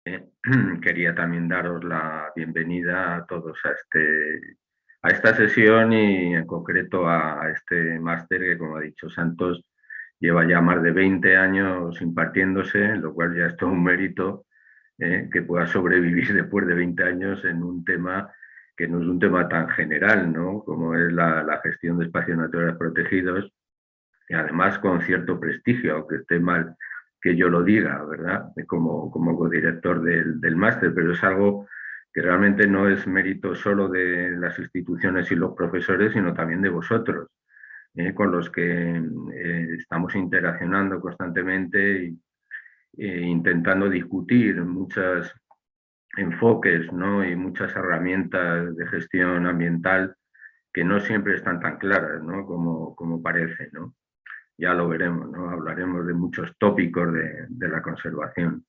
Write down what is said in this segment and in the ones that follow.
Eh, Quería también daros la bienvenida a todos a esta sesión y en concreto a este máster que, como ha dicho Santos, lleva ya más de 20 años impartiéndose, lo cual ya es todo un mérito que pueda sobrevivir después de 20 años en un tema que no es un tema tan general, ¿no? Como es la gestión de espacios naturales protegidos y además con cierto prestigio, aunque esté mal que yo lo diga, ¿verdad? Como codirector del máster, pero es algo que realmente no es mérito solo de las instituciones y los profesores, sino también de vosotros, con los que estamos interaccionando constantemente intentando discutir muchos enfoques, ¿no? Y muchas herramientas de gestión ambiental que no siempre están tan claras, ¿no? Como parece, ¿no? Ya lo veremos, ¿no? Hablaremos de muchos tópicos de la conservación.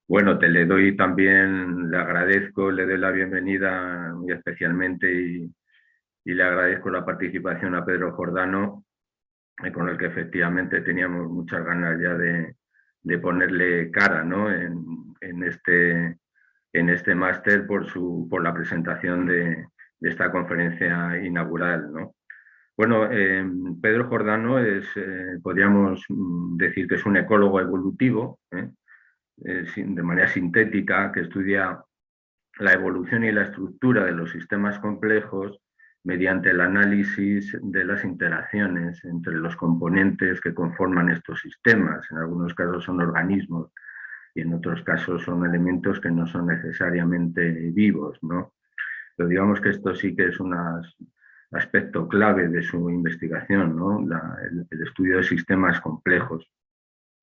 Bueno, te le doy también, le agradezco, le doy la bienvenida muy especialmente y le agradezco la participación a Pedro Jordano, con el que efectivamente teníamos muchas ganas ya de ponerle cara, ¿no? En este máster por la presentación de esta conferencia inaugural, ¿no? Bueno, Pedro Jordano podríamos decir que es un ecólogo evolutivo, de manera sintética, que estudia la evolución y la estructura de los sistemas complejos mediante el análisis de las interacciones entre los componentes que conforman estos sistemas. En algunos casos son organismos y en otros casos son elementos que no son necesariamente vivos, ¿no? Pero digamos que esto sí que es un aspecto clave de su investigación, ¿no? El estudio de sistemas complejos.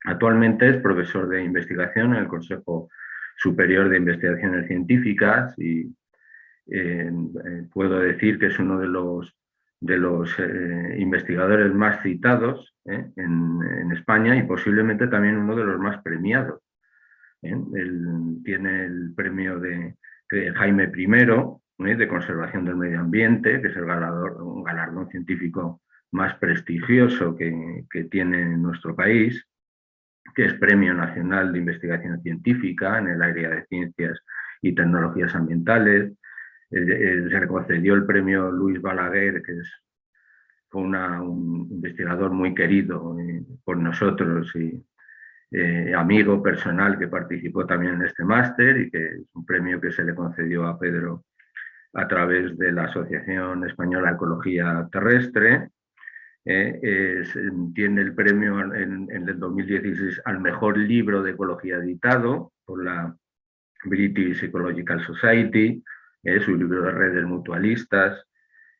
Actualmente es profesor de investigación en el Consejo Superior de Investigaciones Científicas y puedo decir que es uno de los investigadores más citados en España y posiblemente también uno de los más premiados. Él tiene el premio de Jaime I de Conservación del Medio Ambiente, que es un galardón científico más prestigioso que tiene nuestro país, que es Premio Nacional de Investigación Científica en el área de ciencias y tecnologías ambientales. Se le concedió el premio Luis Balaguer, que fue un investigador muy querido por nosotros y amigo personal que participó también en este máster y que es un premio que se le concedió a Pedro a través de la Asociación Española de Ecología Terrestre. Tiene el premio en el 2016 al mejor libro de ecología editado por la British Ecological Society, su libro de redes mutualistas.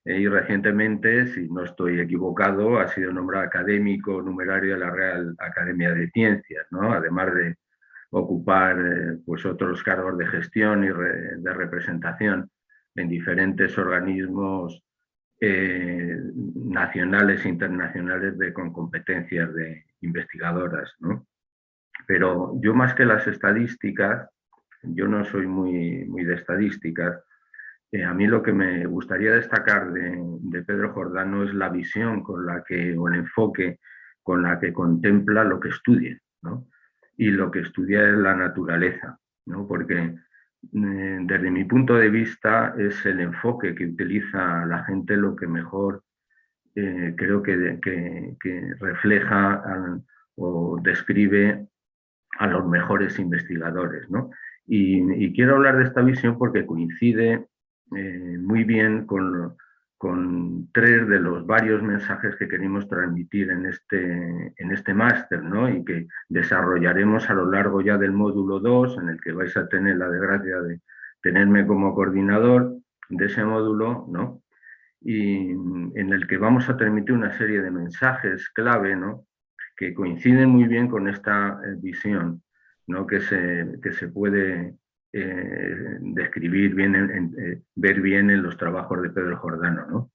Y recientemente, si no estoy equivocado, ha sido nombrado académico numerario de la Real Academia de Ciencias, ¿no? Además de ocupar pues otros cargos de gestión y de representación en diferentes organismos nacionales e internacionales con competencias de investigadoras, ¿no? Pero yo más que las estadísticas, yo no soy muy de estadísticas. A mí lo que me gustaría destacar de Pedro Jordano es la visión con la que, o el enfoque con la que contempla lo que estudia, ¿no? Y lo que estudia es la naturaleza, ¿no? Porque desde mi punto de vista es el enfoque que utiliza la gente lo que mejor creo que refleja o describe a los mejores investigadores, ¿no? Y quiero hablar de esta visión porque coincide muy bien con tres de los varios mensajes que queremos transmitir en este máster, ¿no? Y que desarrollaremos a lo largo ya del módulo 2, en el que vais a tener la desgracia de tenerme como coordinador de ese módulo, ¿no? Y en el que vamos a transmitir una serie de mensajes clave, ¿no? Que coinciden muy bien con esta visión, ¿no? Que se puede describir bien, ver bien en los trabajos de Pedro Jordano, ¿no?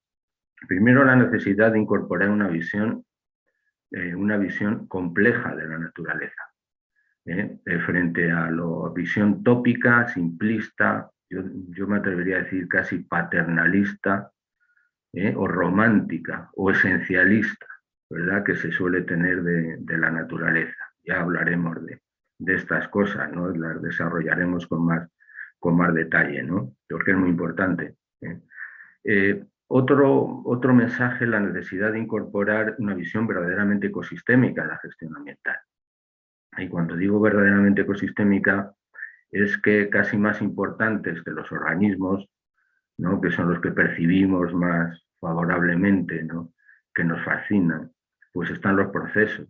Primero, la necesidad de incorporar una visión compleja de la naturaleza, frente a la visión tópica, simplista, yo me atrevería a decir casi paternalista, o romántica o esencialista, ¿verdad? Que se suele tener de la naturaleza. Ya hablaremos de estas cosas, ¿no? Las desarrollaremos con más detalle, ¿no? Porque es muy importante. Otro mensaje, la necesidad de incorporar una visión verdaderamente ecosistémica en la gestión ambiental. Y cuando digo verdaderamente ecosistémica, es que casi más importantes que los organismos, ¿no? Que son los que percibimos más favorablemente, ¿no? Que nos fascinan, pues están los procesos.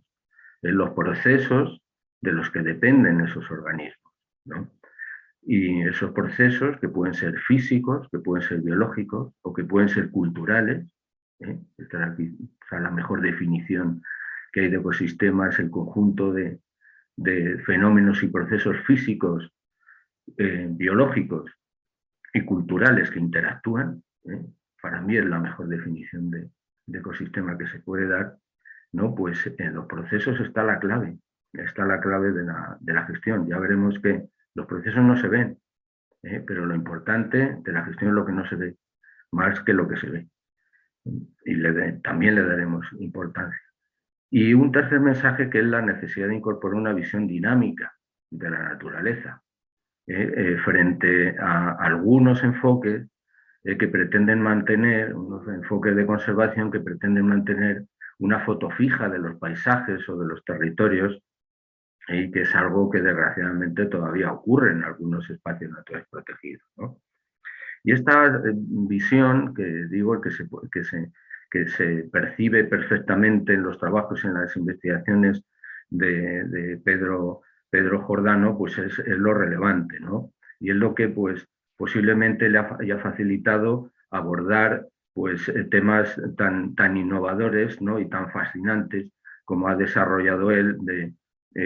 En los procesos de los que dependen esos organismos, ¿no? Y esos procesos que pueden ser físicos, que pueden ser biológicos o que pueden ser culturales. Esta es la mejor definición que hay de ecosistema, es el conjunto de fenómenos y procesos físicos, biológicos y culturales que interactúan. Para mí es la mejor definición de ecosistema que se puede dar, ¿no? Pues en los procesos está la clave de la gestión. Ya veremos que los procesos no se ven, pero lo importante de la gestión es lo que no se ve, más que lo que se ve. Y también le daremos importancia. Y un tercer mensaje, que es la necesidad de incorporar una visión dinámica de la naturaleza, frente a algunos enfoques que pretenden mantener, unos enfoques de conservación que pretenden mantener una foto fija de los paisajes o de los territorios, y que es algo que desgraciadamente todavía ocurre en algunos espacios naturales protegidos, ¿no? Y esta visión que digo que se percibe perfectamente en los trabajos, en las investigaciones de Pedro Jordano, pues es lo relevante, ¿no? Y es lo que pues posiblemente le haya facilitado abordar pues temas tan innovadores, ¿no? Y tan fascinantes como ha desarrollado él de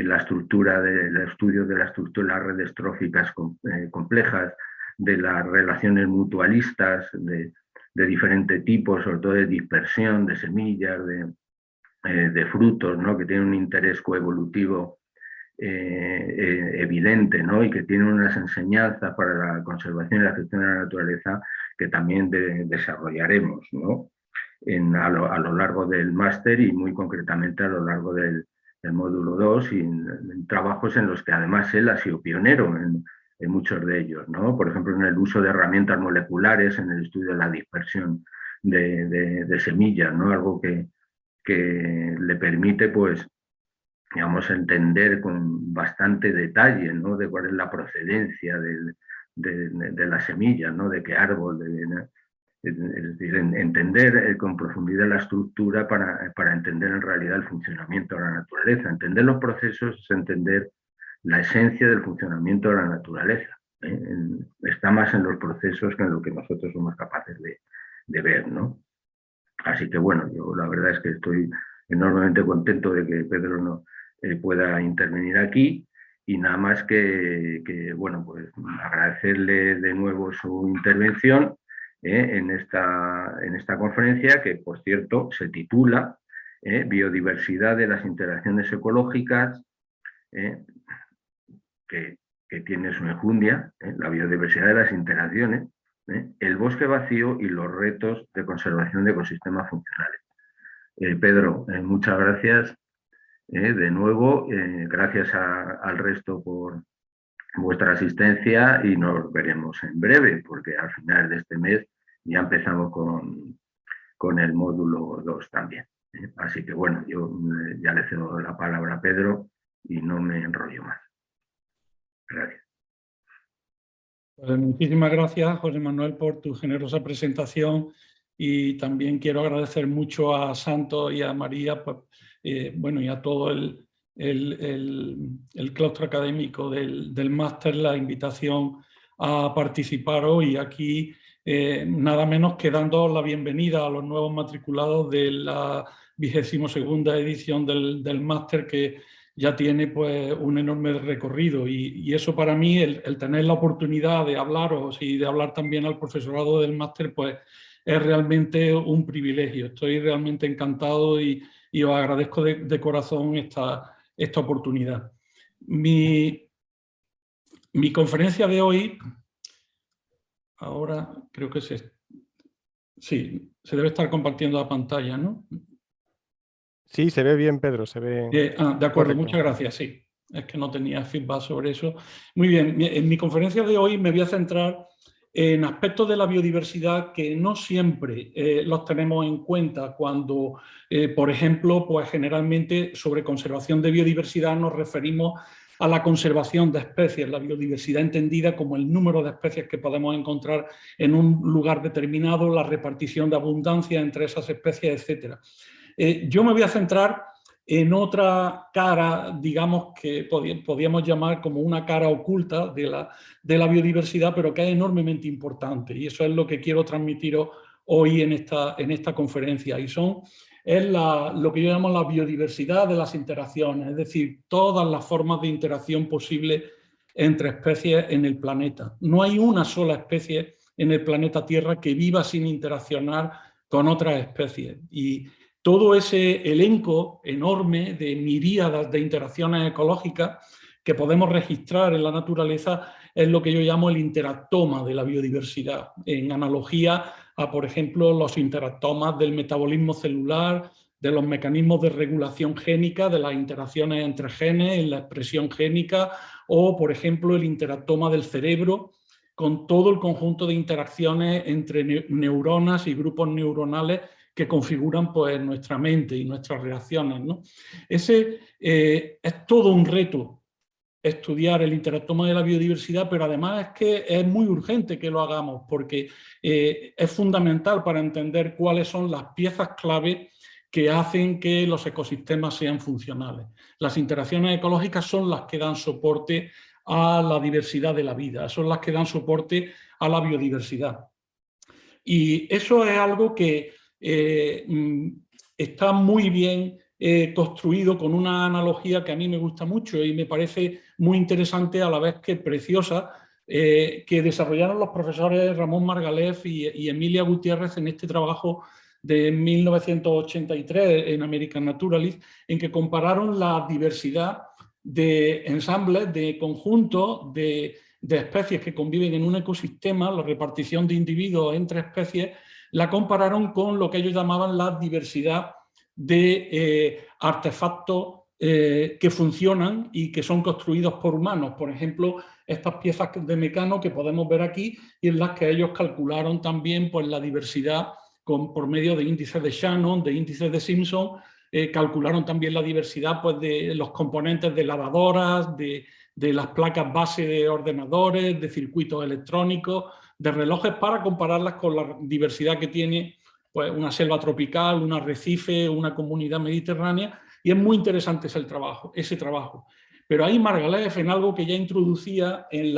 la estructura del estudio de la estructura de las redes tróficas complejas, de las relaciones mutualistas de diferente tipo, sobre todo de dispersión, de semillas, de frutos, ¿no? Que tienen un interés coevolutivo evidente, ¿no? Y que tienen unas enseñanzas para la conservación y la gestión de la naturaleza que también desarrollaremos, ¿no? A lo largo del máster y muy concretamente a lo largo del módulo 2 y en trabajos en los que además él ha sido pionero en muchos de ellos, ¿no? Por ejemplo, en el uso de herramientas moleculares, en el estudio de la dispersión de semillas, ¿no? Algo que le permite, pues, digamos, entender con bastante detalle, ¿no? De cuál es la procedencia de la semilla, ¿no? De qué árbol, es decir, entender con profundidad la estructura para entender en realidad el funcionamiento de la naturaleza. Entender los procesos es entender la esencia del funcionamiento de la naturaleza. Está más en los procesos que en lo que nosotros somos capaces de ver, ¿no? Así que bueno, yo la verdad es que estoy enormemente contento de que Pedro no pueda intervenir aquí, y nada más bueno, pues agradecerle de nuevo su intervención en esta conferencia, que por cierto se titula Biodiversidad de las interacciones ecológicas, que tiene su enjundia, la biodiversidad de las interacciones, el bosque vacío y los retos de conservación de ecosistemas funcionales. Pedro, muchas gracias de nuevo, gracias al resto por vuestra asistencia, y nos veremos en breve, porque al final de este mes ya empezamos con el módulo 2 también. Así que bueno, yo ya le cedo la palabra a Pedro y no me enrollo más. Gracias. Pues muchísimas gracias, José Manuel, por tu generosa presentación, y también quiero agradecer mucho a Santos y a María, pues, bueno, y a todo el claustro académico del máster, la invitación a participar hoy aquí, nada menos que dando la bienvenida a los nuevos matriculados de la 22ª edición del máster, que ya tiene pues un enorme recorrido, y eso para mí, el tener la oportunidad de hablaros y de hablar también al profesorado del máster, pues es realmente un privilegio. Estoy realmente encantado y os agradezco de corazón esta oportunidad. Mi conferencia de hoy, ahora creo que sí, se debe estar compartiendo la pantalla, ¿no? Sí, se ve bien, Pedro, se ve De acuerdo, correcto. muchas gracias, sí. es que no tenía feedback sobre eso. Muy bien, en mi conferencia de hoy me voy a centrar en aspectos de la biodiversidad que no siempre los tenemos en cuenta cuando, por ejemplo, pues generalmente sobre conservación de biodiversidad nos referimos a la conservación de especies, la biodiversidad entendida como el número de especies que podemos encontrar en un lugar determinado, la repartición de abundancia entre esas especies, etc. Yo me voy a centrar en otra cara, digamos, que podríamos llamar como una cara oculta de la biodiversidad, pero que es enormemente importante. Y eso es lo que quiero transmitiros hoy en esta conferencia. Y es lo que yo llamo la biodiversidad de las interacciones, es decir, todas las formas de interacción posibles entre especies en el planeta. No hay una sola especie en el planeta Tierra que viva sin interaccionar con otras especies. Y todo ese elenco enorme de miríadas de interacciones ecológicas que podemos registrar en la naturaleza es lo que yo llamo el interactoma de la biodiversidad, en analogía a, por ejemplo, los interactomas del metabolismo celular, de los mecanismos de regulación génica, de las interacciones entre genes, en la expresión génica, o, por ejemplo, el interactoma del cerebro, con todo el conjunto de interacciones entre neuronas y grupos neuronales que configuran pues, nuestra mente y nuestras reacciones, ¿no? Es todo un reto estudiar el interactoma de la biodiversidad, pero además es que es muy urgente que lo hagamos porque es fundamental para entender cuáles son las piezas clave que hacen que los ecosistemas sean funcionales. Las interacciones ecológicas son las que dan soporte a la diversidad de la vida, son las que dan soporte a la biodiversidad. Y eso es algo que está muy bien construido con una analogía que a mí me gusta mucho y me parece muy interesante a la vez que preciosa, que desarrollaron los profesores Ramón Margalef y Emilia Gutiérrez en este trabajo de 1983 en American Naturalist, en que compararon la diversidad de ensambles, de conjuntos de especies que conviven en un ecosistema, la repartición de individuos entre especies, la compararon con lo que ellos llamaban la diversidad de artefactos que funcionan y que son construidos por humanos. Por ejemplo, estas piezas de Mecano que podemos ver aquí y en las que ellos calcularon también pues, la diversidad por medio de índices de Shannon, de índices de Simpson, calcularon también la diversidad pues, de los componentes de lavadoras, de las placas base de ordenadores, de circuitos electrónicos, de relojes, para compararlas con la diversidad que tiene pues, una selva tropical, un arrecife, una comunidad mediterránea, y es muy interesante ese trabajo. Pero ahí Margalef, en algo que ya introducía en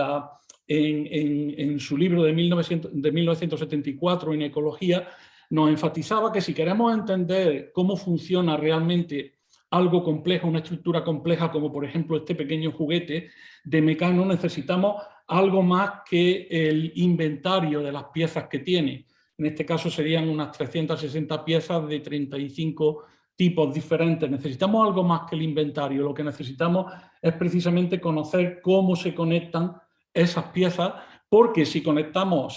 su libro de 1974, en Ecología, nos enfatizaba que si queremos entender cómo funciona realmente algo complejo, una estructura compleja, como por ejemplo este pequeño juguete de Mecano, necesitamos algo más que el inventario de las piezas que tiene. En este caso serían unas 360 piezas de 35 tipos diferentes. Necesitamos algo más que el inventario. Lo que necesitamos es precisamente conocer cómo se conectan esas piezas, porque si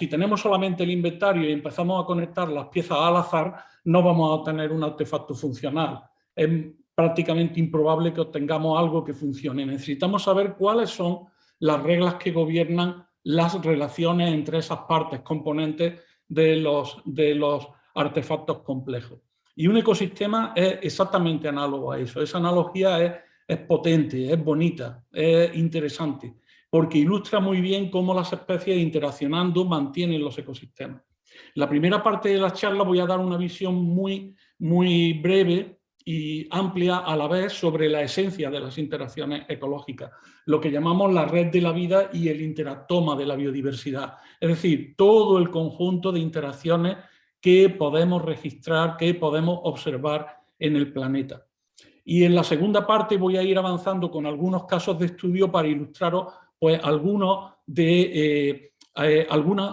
tenemos solamente el inventario y empezamos a conectar las piezas al azar, no vamos a obtener un artefacto funcional. Es prácticamente improbable que obtengamos algo que funcione. Necesitamos saber cuáles son las reglas que gobiernan las relaciones entre esas partes, componentes de los artefactos complejos. Y un ecosistema es exactamente análogo a eso. Esa analogía es potente, es bonita, es interesante, porque ilustra muy bien cómo las especies interaccionando mantienen los ecosistemas. En la primera parte de la charla voy a dar una visión muy, muy breve y amplia a la vez sobre la esencia de las interacciones ecológicas, lo que llamamos la red de la vida y el interactoma de la biodiversidad, es decir, todo el conjunto de interacciones que podemos registrar, que podemos observar en el planeta. Y en la segunda parte voy a ir avanzando con algunos casos de estudio para ilustraros pues, algunos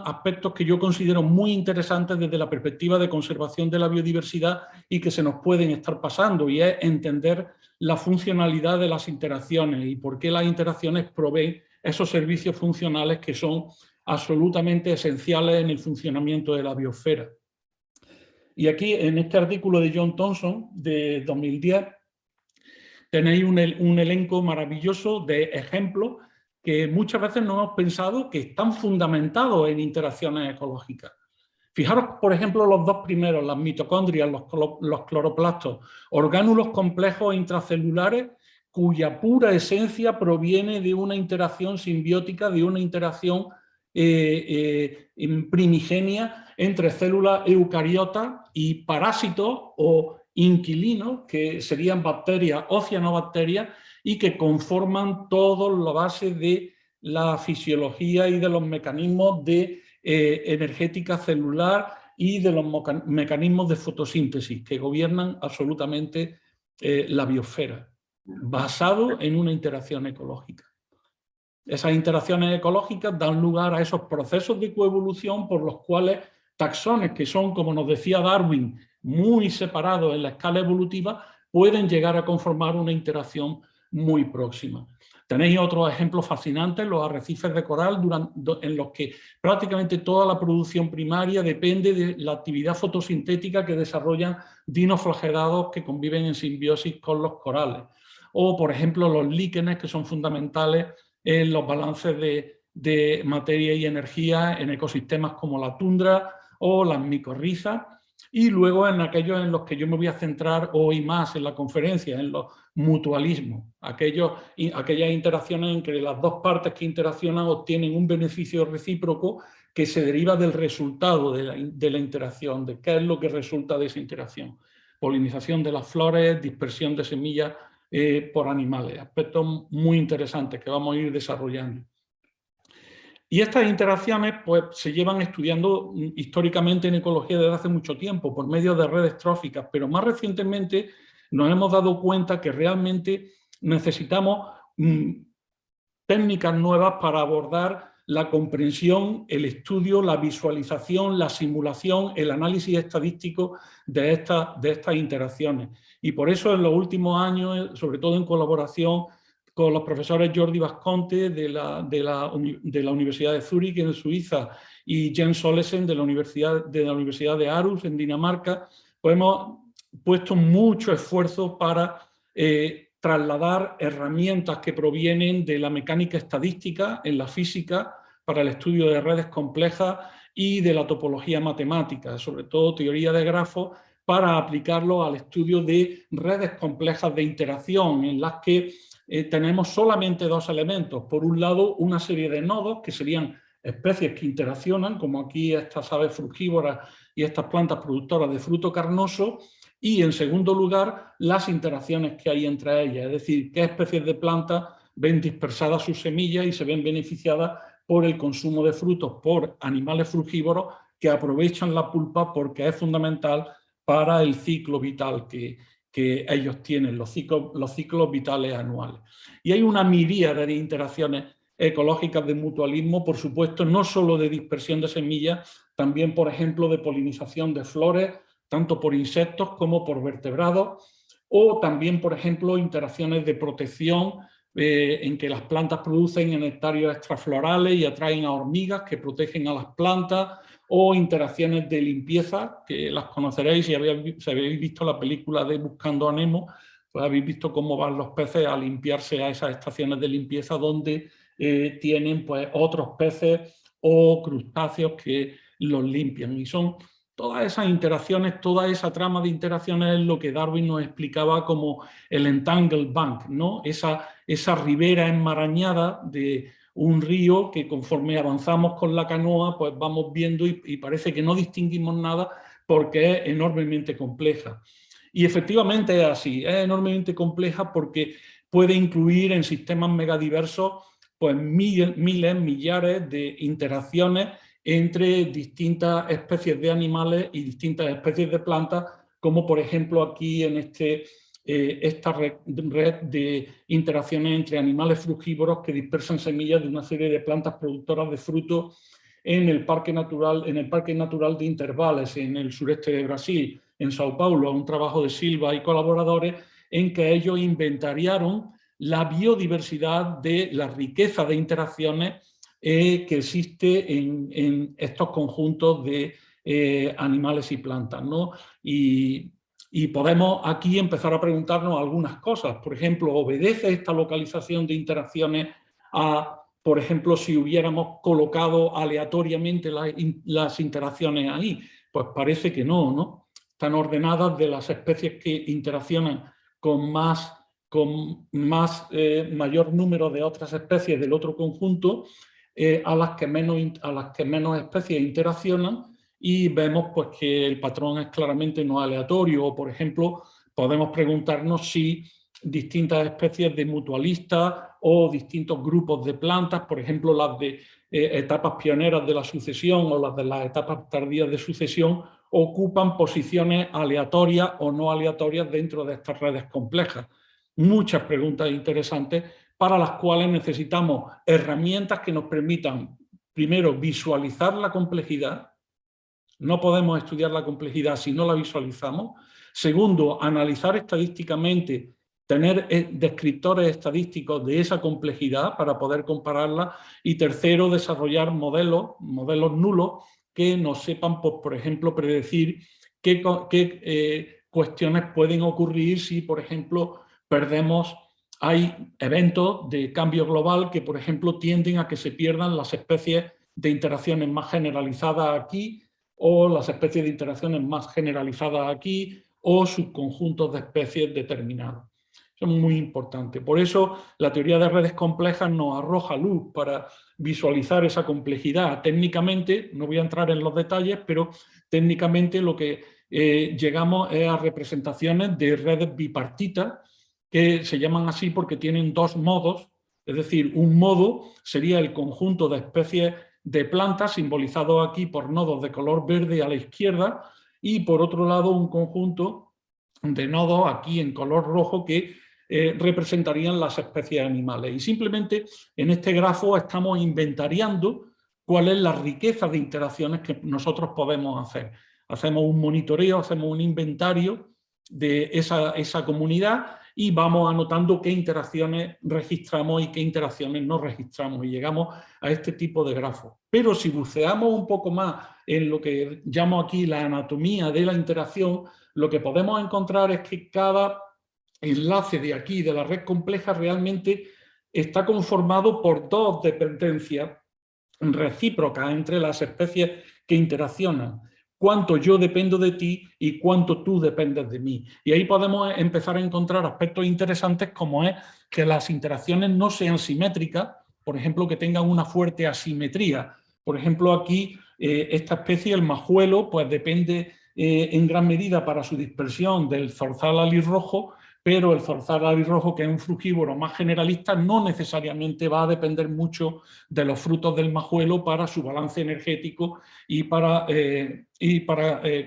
aspectos que yo considero muy interesantes desde la perspectiva de conservación de la biodiversidad y que se nos pueden estar pasando, y es entender la funcionalidad de las interacciones y por qué las interacciones proveen esos servicios funcionales que son absolutamente esenciales en el funcionamiento de la biosfera. Y aquí, en este artículo de John Thomson, de 2010, tenéis un elenco maravilloso de ejemplos que muchas veces no hemos pensado que están fundamentados en interacciones ecológicas. Fijaros, por ejemplo, los dos primeros, las mitocondrias, los cloroplastos, orgánulos complejos intracelulares cuya pura esencia proviene de una interacción simbiótica, de una interacción primigenia entre células eucariotas y parásitos o inquilinos, que serían bacterias o cianobacterias, y que conforman toda la base de la fisiología y de los mecanismos de energética celular y de los mecanismos de fotosíntesis que gobiernan absolutamente la biosfera, basado en una interacción ecológica. Esas interacciones ecológicas dan lugar a esos procesos de coevolución por los cuales taxones que son, como nos decía Darwin, muy separados en la escala evolutiva, pueden llegar a conformar una interacción muy próxima. Tenéis otros ejemplos fascinantes, los arrecifes de coral, en los que prácticamente toda la producción primaria depende de la actividad fotosintética que desarrollan dinoflagelados que conviven en simbiosis con los corales. O, por ejemplo, los líquenes, que son fundamentales en los balances de materia y energía en ecosistemas como la tundra o las micorrizas, y luego en aquellos en los que yo me voy a centrar hoy más en la conferencia, en los mutualismos, aquellas interacciones en que las dos partes que interaccionan obtienen un beneficio recíproco que se deriva del resultado de la interacción, de qué es lo que resulta de esa interacción. Polinización de las flores, dispersión de semillas por animales, aspectos muy interesantes que vamos a ir desarrollando. Y estas interacciones pues, se llevan estudiando históricamente en ecología desde hace mucho tiempo, por medio de redes tróficas, pero más recientemente nos hemos dado cuenta que realmente necesitamos técnicas nuevas para abordar la comprensión, el estudio, la visualización, la simulación, el análisis estadístico de estas interacciones. Y por eso en los últimos años, sobre todo en colaboración con los profesores Jordi Vasconte de la Universidad de Zúrich en Suiza y Jens Solesen de la Universidad de Aarhus en Dinamarca, pues hemos puesto mucho esfuerzo para trasladar herramientas que provienen de la mecánica estadística en la física para el estudio de redes complejas y de la topología matemática, sobre todo teoría de grafos, para aplicarlo al estudio de redes complejas de interacción en las que tenemos solamente dos elementos. Por un lado, una serie de nodos que serían especies que interaccionan, como aquí estas aves frugívoras y estas plantas productoras de fruto carnoso, y en segundo lugar, las interacciones que hay entre ellas, es decir, qué especies de plantas ven dispersadas sus semillas y se ven beneficiadas por el consumo de frutos por animales frugívoros que aprovechan la pulpa porque es fundamental para el ciclo vital que ellos tienen, los ciclos vitales anuales. Y hay una miríada de interacciones ecológicas de mutualismo, por supuesto, no solo de dispersión de semillas, también, por ejemplo, de polinización de flores, tanto por insectos como por vertebrados, o también, por ejemplo, interacciones de protección en que las plantas producen nectarios extraflorales y atraen a hormigas que protegen a las plantas, o interacciones de limpieza, que las conoceréis si habéis visto la película de Buscando a Nemo, pues habéis visto cómo van los peces a limpiarse a esas estaciones de limpieza donde tienen pues, otros peces o crustáceos que los limpian. Y son todas esas interacciones, toda esa trama de interacciones es lo que Darwin nos explicaba como el entangled bank, ¿no? Esa ribera enmarañada de un río que conforme avanzamos con la canoa pues vamos viendo y parece que no distinguimos nada porque es enormemente compleja. Y efectivamente es así, es enormemente compleja porque puede incluir en sistemas megadiversos pues miles, millares de interacciones entre distintas especies de animales y distintas especies de plantas, como por ejemplo aquí en esta red de interacciones entre animales frugívoros que dispersan semillas de una serie de plantas productoras de frutos en el Parque Natural de Intervales, en el sureste de Brasil, en Sao Paulo, un trabajo de Silva y colaboradores en que ellos inventariaron la biodiversidad de la riqueza de interacciones que existe en estos conjuntos de animales y plantas, ¿no? Y Y podemos aquí empezar a preguntarnos algunas cosas. Por ejemplo, ¿obedece esta localización de interacciones a, por ejemplo, si hubiéramos colocado aleatoriamente las interacciones ahí? Pues parece que no, ¿no? Están ordenadas de las especies que interaccionan con mayor número de otras especies del otro conjunto, a las que menos especies interaccionan, y vemos pues, que el patrón es claramente no aleatorio. O, por ejemplo, podemos preguntarnos si distintas especies de mutualistas o distintos grupos de plantas, por ejemplo, las de etapas pioneras de la sucesión o las de las etapas tardías de sucesión, ocupan posiciones aleatorias o no aleatorias dentro de estas redes complejas. Muchas preguntas interesantes para las cuales necesitamos herramientas que nos permitan, primero, visualizar la complejidad. No podemos estudiar la complejidad si no la visualizamos. Segundo, analizar estadísticamente, tener descriptores estadísticos de esa complejidad para poder compararla. Y tercero, desarrollar modelos nulos que nos sepan, pues, por ejemplo, predecir qué cuestiones pueden ocurrir si, por ejemplo, hay eventos de cambio global que, por ejemplo, tienden a que se pierdan las especies de interacciones más generalizadas aquí, o las especies de interacciones más generalizadas aquí, o subconjuntos de especies determinados. Eso es muy importante. Por eso la teoría de redes complejas nos arroja luz para visualizar esa complejidad. Técnicamente, no voy a entrar en los detalles, pero técnicamente lo que llegamos es a representaciones de redes bipartitas, que se llaman así porque tienen dos modos. Es decir, un modo sería el conjunto de especies de plantas, simbolizado aquí por nodos de color verde a la izquierda, y por otro lado un conjunto de nodos aquí en color rojo que representarían las especies animales. Y simplemente en este grafo estamos inventariando cuál es la riqueza de interacciones que nosotros podemos hacer. Hacemos un monitoreo, hacemos un inventario de esa comunidad y vamos anotando qué interacciones registramos y qué interacciones no registramos, y llegamos a este tipo de grafos. Pero si buceamos un poco más en lo que llamo aquí la anatomía de la interacción, lo que podemos encontrar es que cada enlace de aquí, de la red compleja, realmente está conformado por dos dependencias recíprocas entre las especies que interaccionan. Cuánto yo dependo de ti y cuánto tú dependes de mí. Y ahí podemos empezar a encontrar aspectos interesantes, como es que las interacciones no sean simétricas, por ejemplo, que tengan una fuerte asimetría. Por ejemplo, aquí esta especie, el majuelo, pues depende en gran medida para su dispersión del zorzal alirrojo, pero el zorzal alirrojo, que es un frugívoro más generalista, no necesariamente va a depender mucho de los frutos del majuelo para su balance energético y para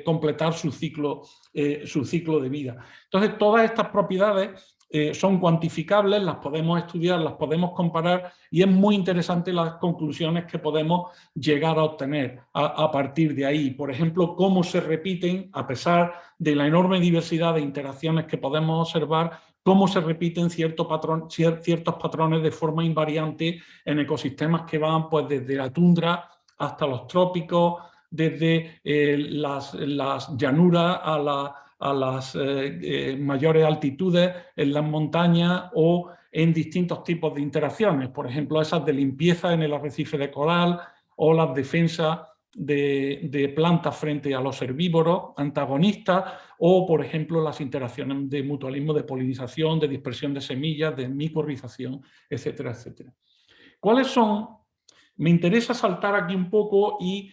completar su ciclo de vida. Entonces, todas estas propiedades son cuantificables, las podemos estudiar, las podemos comparar, y es muy interesante las conclusiones que podemos llegar a obtener a partir de ahí. Por ejemplo, cómo se repiten, a pesar de la enorme diversidad de interacciones que podemos observar, cómo se repiten ciertos patrones de forma invariante en ecosistemas que van, pues, desde la tundra hasta los trópicos, desde las llanuras a las mayores altitudes, en las montañas, o en distintos tipos de interacciones, por ejemplo, esas de limpieza en el arrecife de coral, o las defensas de plantas frente a los herbívoros antagonistas, o, por ejemplo, las interacciones de mutualismo, de polinización, de dispersión de semillas, de micorrización, etcétera, etcétera. ¿Cuáles son? Me interesa saltar aquí un poco y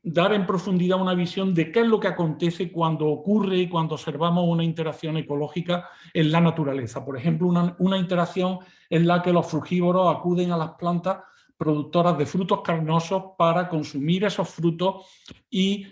dar en profundidad una visión de qué es lo que acontece cuando ocurre y cuando observamos una interacción ecológica en la naturaleza. Por ejemplo, una interacción en la que los frugívoros acuden a las plantas productoras de frutos carnosos para consumir esos frutos, y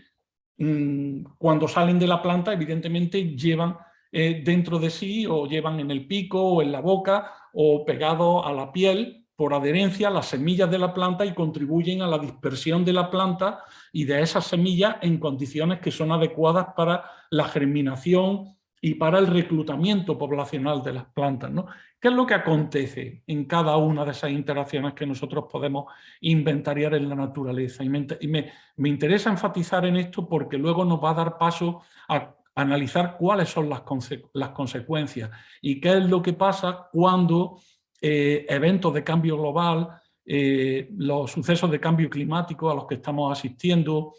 cuando salen de la planta, evidentemente llevan dentro de sí, o llevan en el pico o en la boca o pegado a la piel, por adherencia, las semillas de la planta, y contribuyen a la dispersión de la planta y de esas semillas en condiciones que son adecuadas para la germinación y para el reclutamiento poblacional de las plantas, ¿no? ¿Qué es lo que acontece en cada una de esas interacciones que nosotros podemos inventariar en la naturaleza? Y me interesa enfatizar en esto porque luego nos va a dar paso analizar cuáles son las consecuencias y qué es lo que pasa cuando eventos de cambio global, los sucesos de cambio climático a los que estamos asistiendo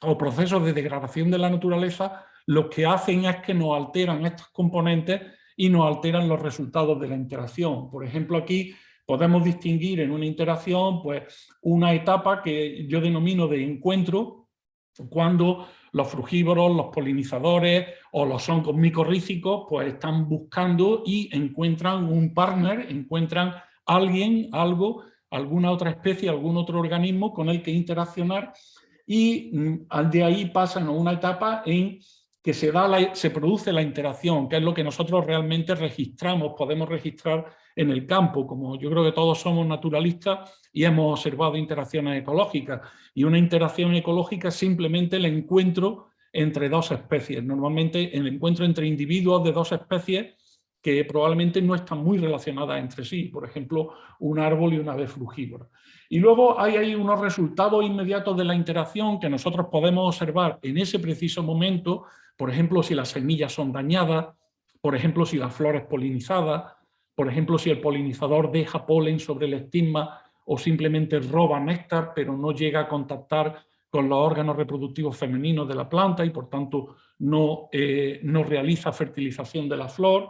o procesos de degradación de la naturaleza, lo que hacen es que nos alteran estos componentes y nos alteran los resultados de la interacción. Por ejemplo, aquí podemos distinguir en una interacción pues, una etapa que yo denomino de encuentro, cuando los frugívoros, los polinizadores o los hongos micorrízicos pues están buscando y encuentran un partner, encuentran alguien, algo, alguna otra especie, algún otro organismo con el que interaccionar, y de ahí pasan a una etapa en que se produce la interacción, que es lo que nosotros realmente registramos, podemos registrar en el campo, como yo creo que todos somos naturalistas y hemos observado interacciones ecológicas. Y una interacción ecológica es simplemente el encuentro entre dos especies, normalmente el encuentro entre individuos de dos especies que probablemente no están muy relacionadas entre sí, por ejemplo, un árbol y una ave frugívora. Y luego hay ahí unos resultados inmediatos de la interacción que nosotros podemos observar en ese preciso momento, por ejemplo, si las semillas son dañadas, por ejemplo, si la flor es polinizada, por ejemplo, si el polinizador deja polen sobre el estigma o simplemente roba néctar, pero no llega a contactar con los órganos reproductivos femeninos de la planta y, por tanto, no realiza fertilización de la flor.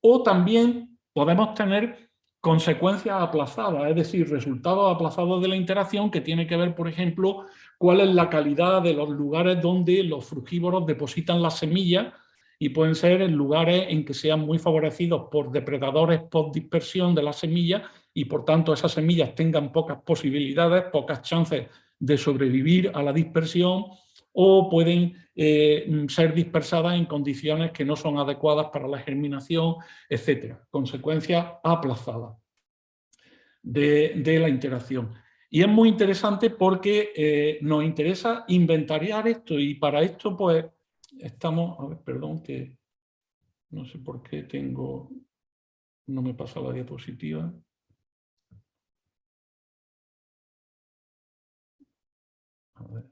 O también podemos tener consecuencias aplazadas, es decir, resultados aplazados de la interacción que tiene que ver, por ejemplo, cuál es la calidad de los lugares donde los frugívoros depositan las semillas, y pueden ser en lugares en que sean muy favorecidos por depredadores post dispersión de las semillas y por tanto esas semillas tengan pocas posibilidades, pocas chances de sobrevivir a la dispersión, o pueden ser dispersadas en condiciones que no son adecuadas para la germinación, etc. Consecuencias aplazadas de la interacción. Y es muy interesante porque nos interesa inventariar esto, y para esto pues estamos, a ver, perdón, que no sé por qué no me pasa la diapositiva. A ver.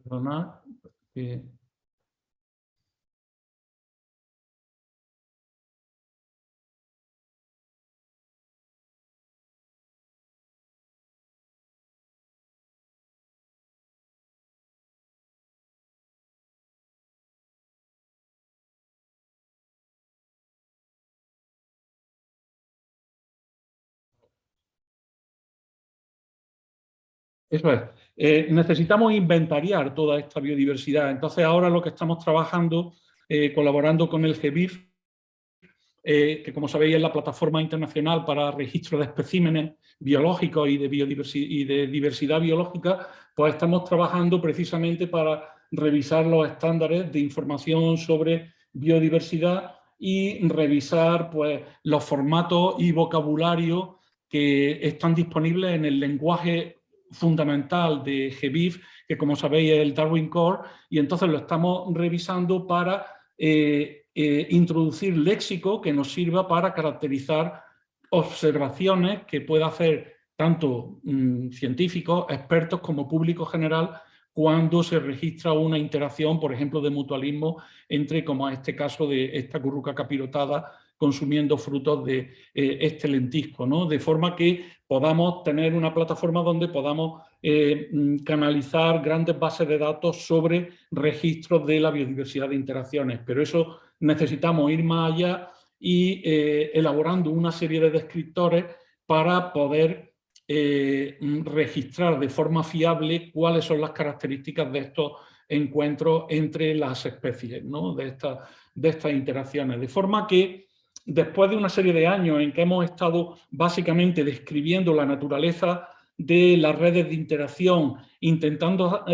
Perdona, que... Eso es. Necesitamos inventariar toda esta biodiversidad. Entonces, ahora lo que estamos trabajando, colaborando con el GBIF, que como sabéis es la plataforma internacional para registro de especímenes biológicos y de diversidad biológica, pues estamos trabajando precisamente para revisar los estándares de información sobre biodiversidad y revisar pues, los formatos y vocabulario que están disponibles en el lenguaje fundamental de GBIF, que como sabéis es el Darwin Core, y entonces lo estamos revisando para introducir léxico que nos sirva para caracterizar observaciones que pueda hacer tanto científicos, expertos como público general cuando se registra una interacción, por ejemplo, de mutualismo entre, como en este caso, de esta curruca capirotada consumiendo frutos de este lentisco, ¿no? De forma que podamos tener una plataforma donde podamos canalizar grandes bases de datos sobre registros de la biodiversidad de interacciones. Pero eso necesitamos ir más allá y elaborando una serie de descriptores para poder registrar de forma fiable cuáles son las características de estos encuentros entre las especies, ¿no? de estas interacciones. De forma que después de una serie de años en que hemos estado básicamente describiendo la naturaleza de las redes de interacción, intentando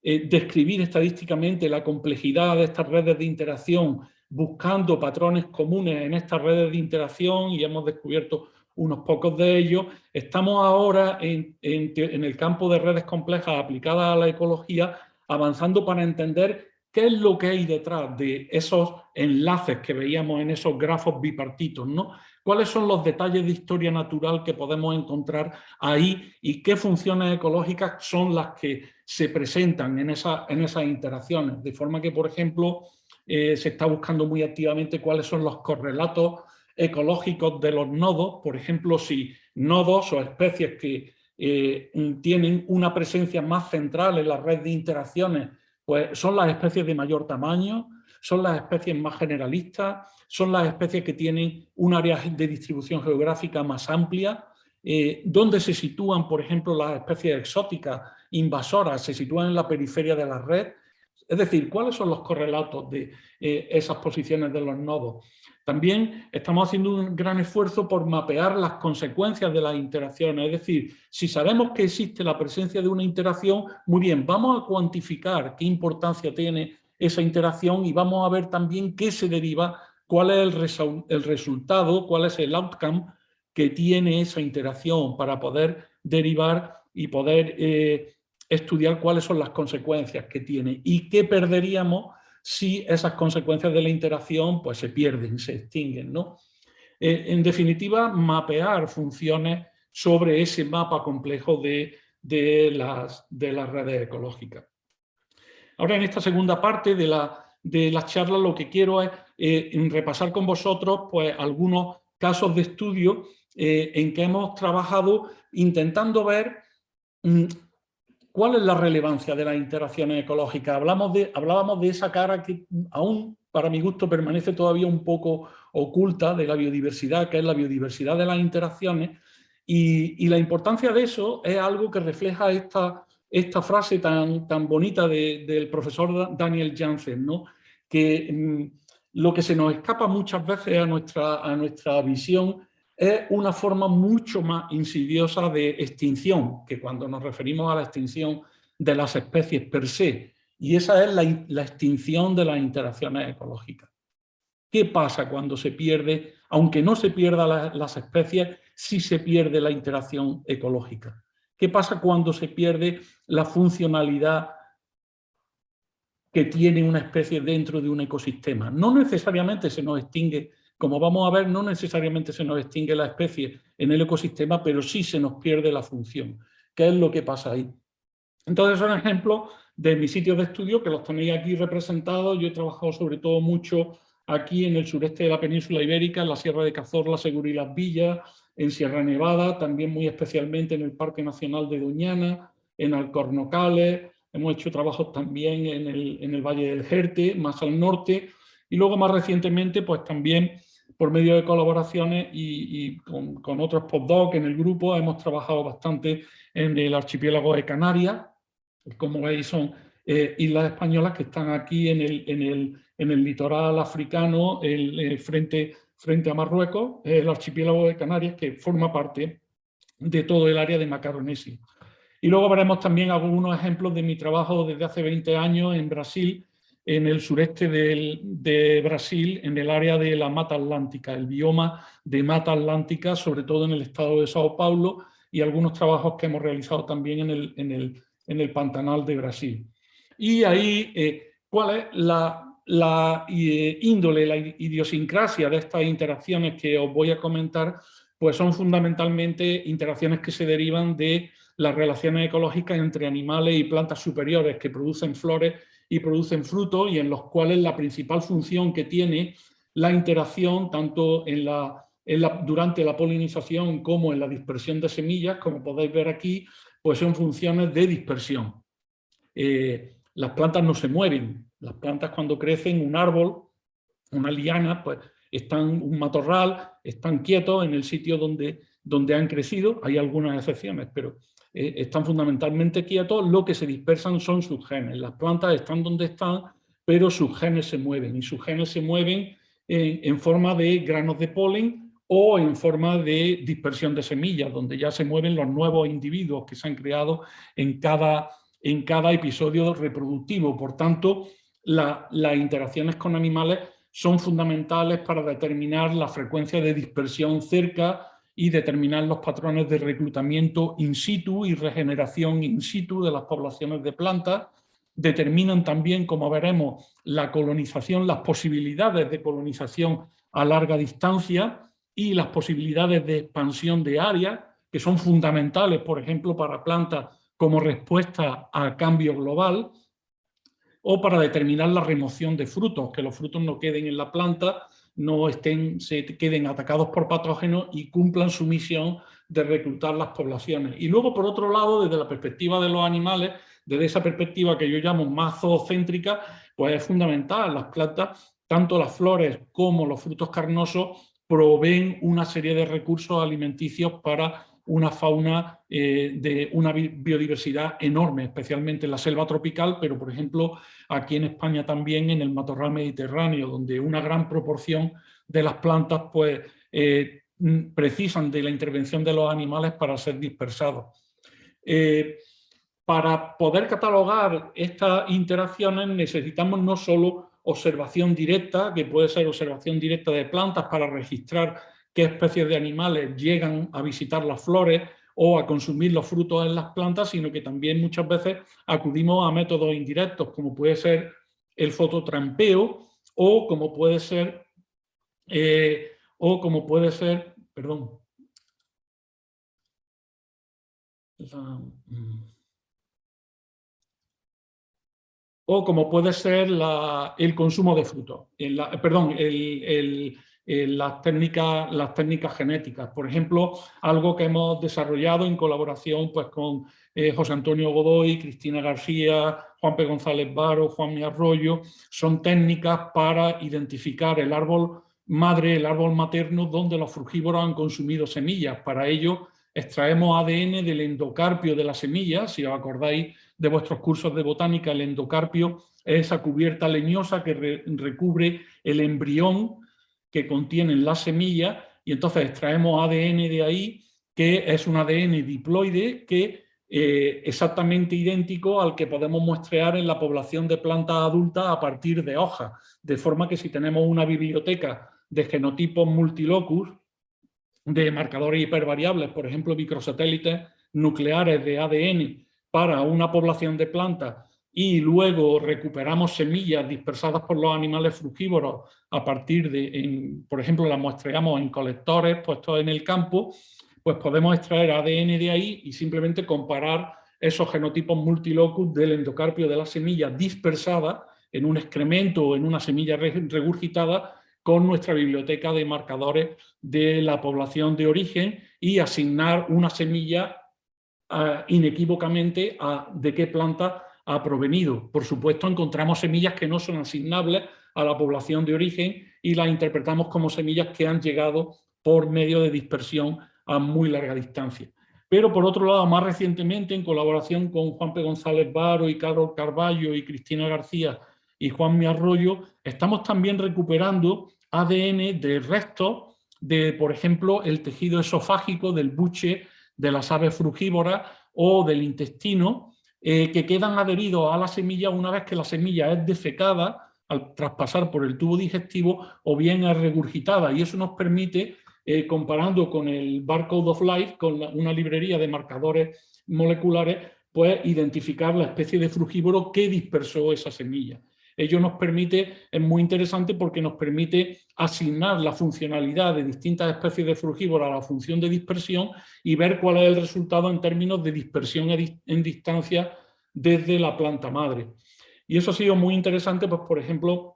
describir estadísticamente la complejidad de estas redes de interacción, buscando patrones comunes en estas redes de interacción, y hemos descubierto unos pocos de ellos, estamos ahora en el campo de redes complejas aplicadas a la ecología, avanzando para entender qué es lo que hay detrás de esos enlaces que veíamos en esos grafos bipartitos, ¿no? cuáles son los detalles de historia natural que podemos encontrar ahí y qué funciones ecológicas son las que se presentan en esas interacciones. De forma que, por ejemplo, se está buscando muy activamente cuáles son los correlatos ecológicos de los nodos, por ejemplo, si nodos o especies que tienen una presencia más central en la red de interacciones, pues son las especies de mayor tamaño, son las especies más generalistas, son las especies que tienen un área de distribución geográfica más amplia, donde se sitúan, por ejemplo, las especies exóticas invasoras, se sitúan en la periferia de la red. Es decir, ¿cuáles son los correlatos de esas posiciones de los nodos? También estamos haciendo un gran esfuerzo por mapear las consecuencias de las interacciones. Es decir, si sabemos que existe la presencia de una interacción, muy bien, vamos a cuantificar qué importancia tiene esa interacción y vamos a ver también qué se deriva, cuál es el resultado, cuál es el outcome que tiene esa interacción para poder derivar y poder estudiar cuáles son las consecuencias que tiene y qué perderíamos si esas consecuencias de la interacción pues, se pierden, se extinguen, ¿no? En definitiva, mapear funciones sobre ese mapa complejo de las redes ecológicas. Ahora, en esta segunda parte de la charla, lo que quiero es repasar con vosotros pues, algunos casos de estudio en que hemos trabajado intentando ver ¿cuál es la relevancia de las interacciones ecológicas? Hablábamos de esa cara que aún, para mi gusto, permanece todavía un poco oculta de la biodiversidad, que es la biodiversidad de las interacciones, y la importancia de eso es algo que refleja esta frase tan bonita del profesor Daniel Jansen, ¿no? Que lo que se nos escapa muchas veces a nuestra visión es una forma mucho más insidiosa de extinción, que cuando nos referimos a la extinción de las especies per se, y esa es la extinción de las interacciones ecológicas. ¿Qué pasa cuando se pierde, aunque no se pierdan las especies, sí se pierde la interacción ecológica? ¿Qué pasa cuando se pierde la funcionalidad que tiene una especie dentro de un ecosistema? No necesariamente se nos extingue. Como vamos a ver, no necesariamente se nos extingue la especie en el ecosistema, pero sí se nos pierde la función. ¿Qué es lo que pasa ahí? Entonces son ejemplos de mis sitios de estudio que los tenéis aquí representados. Yo he trabajado sobre todo mucho aquí en el sureste de la península ibérica, en la Sierra de Cazorla, Segura y Las Villas, en Sierra Nevada, también muy especialmente en el Parque Nacional de Doñana, en Alcornocales. Hemos hecho trabajos también en el Valle del Jerte, más al norte, y luego más recientemente pues también por medio de colaboraciones y con otros postdocs en el grupo hemos trabajado bastante en el archipiélago de Canarias. Como veis son islas españolas que están aquí en el litoral africano, frente a Marruecos, el archipiélago de Canarias que forma parte de todo el área de Macaronesia. Y luego veremos también algunos ejemplos de mi trabajo desde hace 20 años en Brasil, en el sureste de Brasil, en el área de la Mata Atlántica, el bioma de Mata Atlántica, sobre todo en el estado de Sao Paulo, y algunos trabajos que hemos realizado también en el Pantanal de Brasil. Y ahí, ¿cuál es la índole, la idiosincrasia de estas interacciones que os voy a comentar? Pues son fundamentalmente interacciones que se derivan de las relaciones ecológicas entre animales y plantas superiores que producen flores y producen frutos, y en los cuales la principal función que tiene la interacción, tanto durante la polinización como en la dispersión de semillas, como podéis ver aquí, pues son funciones de dispersión. Las plantas no se mueven. Las plantas cuando crecen, un árbol, una liana, pues un matorral, están quietos en el sitio donde han crecido. Hay algunas excepciones, pero están fundamentalmente quietos. Lo que se dispersan son sus genes. Las plantas están donde están, pero sus genes se mueven, y sus genes se mueven en forma de granos de polen o en forma de dispersión de semillas, donde ya se mueven los nuevos individuos que se han creado en cada episodio reproductivo. Por tanto, las interacciones con animales son fundamentales para determinar la frecuencia de dispersión cerca y determinar los patrones de reclutamiento in situ y regeneración in situ de las poblaciones de plantas. Determinan también, como veremos, la colonización, las posibilidades de colonización a larga distancia, y las posibilidades de expansión de áreas, que son fundamentales, por ejemplo, para plantas como respuesta al cambio global, o para determinar la remoción de frutos, que los frutos no queden en la planta, se queden atacados por patógenos y cumplan su misión de reclutar las poblaciones. Y luego, por otro lado, desde la perspectiva de los animales, desde esa perspectiva que yo llamo más zoocéntrica, pues es fundamental. Las plantas, tanto las flores como los frutos carnosos, proveen una serie de recursos alimenticios para una fauna de una biodiversidad enorme, especialmente en la selva tropical, pero por ejemplo aquí en España también en el matorral mediterráneo, donde una gran proporción de las plantas pues, precisan de la intervención de los animales para ser dispersados. Para poder catalogar estas interacciones necesitamos no solo observación directa, que puede ser observación directa de plantas para registrar qué especies de animales llegan a visitar las flores o a consumir los frutos en las plantas, sino que también muchas veces acudimos a métodos indirectos, como puede ser el fototrampeo o como puede ser, perdón, o como puede ser el consumo de frutos, las técnicas genéticas. Por ejemplo, algo que hemos desarrollado en colaboración pues, con José Antonio Godoy, Cristina García, Juan P. González Baro, Juanmi Arroyo, son técnicas para identificar el árbol madre, el árbol materno, donde los frugívoros han consumido semillas. Para ello, extraemos ADN del endocarpio de la semilla. Si os acordáis de vuestros cursos de botánica, el endocarpio es esa cubierta leñosa que recubre el embrión que contienen las semillas, y entonces extraemos ADN de ahí, que es un ADN diploide que exactamente idéntico al que podemos muestrear en la población de plantas adultas a partir de hojas, de forma que si tenemos una biblioteca de genotipos multilocus, de marcadores hipervariables, por ejemplo, microsatélites nucleares de ADN para una población de plantas, y luego recuperamos semillas dispersadas por los animales frugívoros a partir de, por ejemplo, las muestreamos en colectores puestos en el campo, pues podemos extraer ADN de ahí y simplemente comparar esos genotipos multilocus del endocarpio de la semilla dispersada en un excremento o en una semilla regurgitada con nuestra biblioteca de marcadores de la población de origen y asignar una semilla inequívocamente de qué planta ha provenido. Por supuesto, encontramos semillas que no son asignables a la población de origen y las interpretamos como semillas que han llegado por medio de dispersión a muy larga distancia. Pero por otro lado, más recientemente, en colaboración con Juan P. González Baro y Carlos Carballo y Cristina García y Juanmi Arroyo, estamos también recuperando ADN de restos de, por ejemplo, el tejido esofágico del buche de las aves frugívoras o del intestino, que quedan adheridos a la semilla una vez que la semilla es defecada al traspasar por el tubo digestivo o bien es regurgitada. Y eso nos permite, comparando con el Barcode of Life, con una librería de marcadores moleculares, pues identificar la especie de frugívoro que dispersó esa semilla. Ello nos permite, es muy interesante porque nos permite asignar la funcionalidad de distintas especies de frugívoros a la función de dispersión y ver cuál es el resultado en términos de dispersión en distancia desde la planta madre. Y eso ha sido muy interesante, pues, por ejemplo,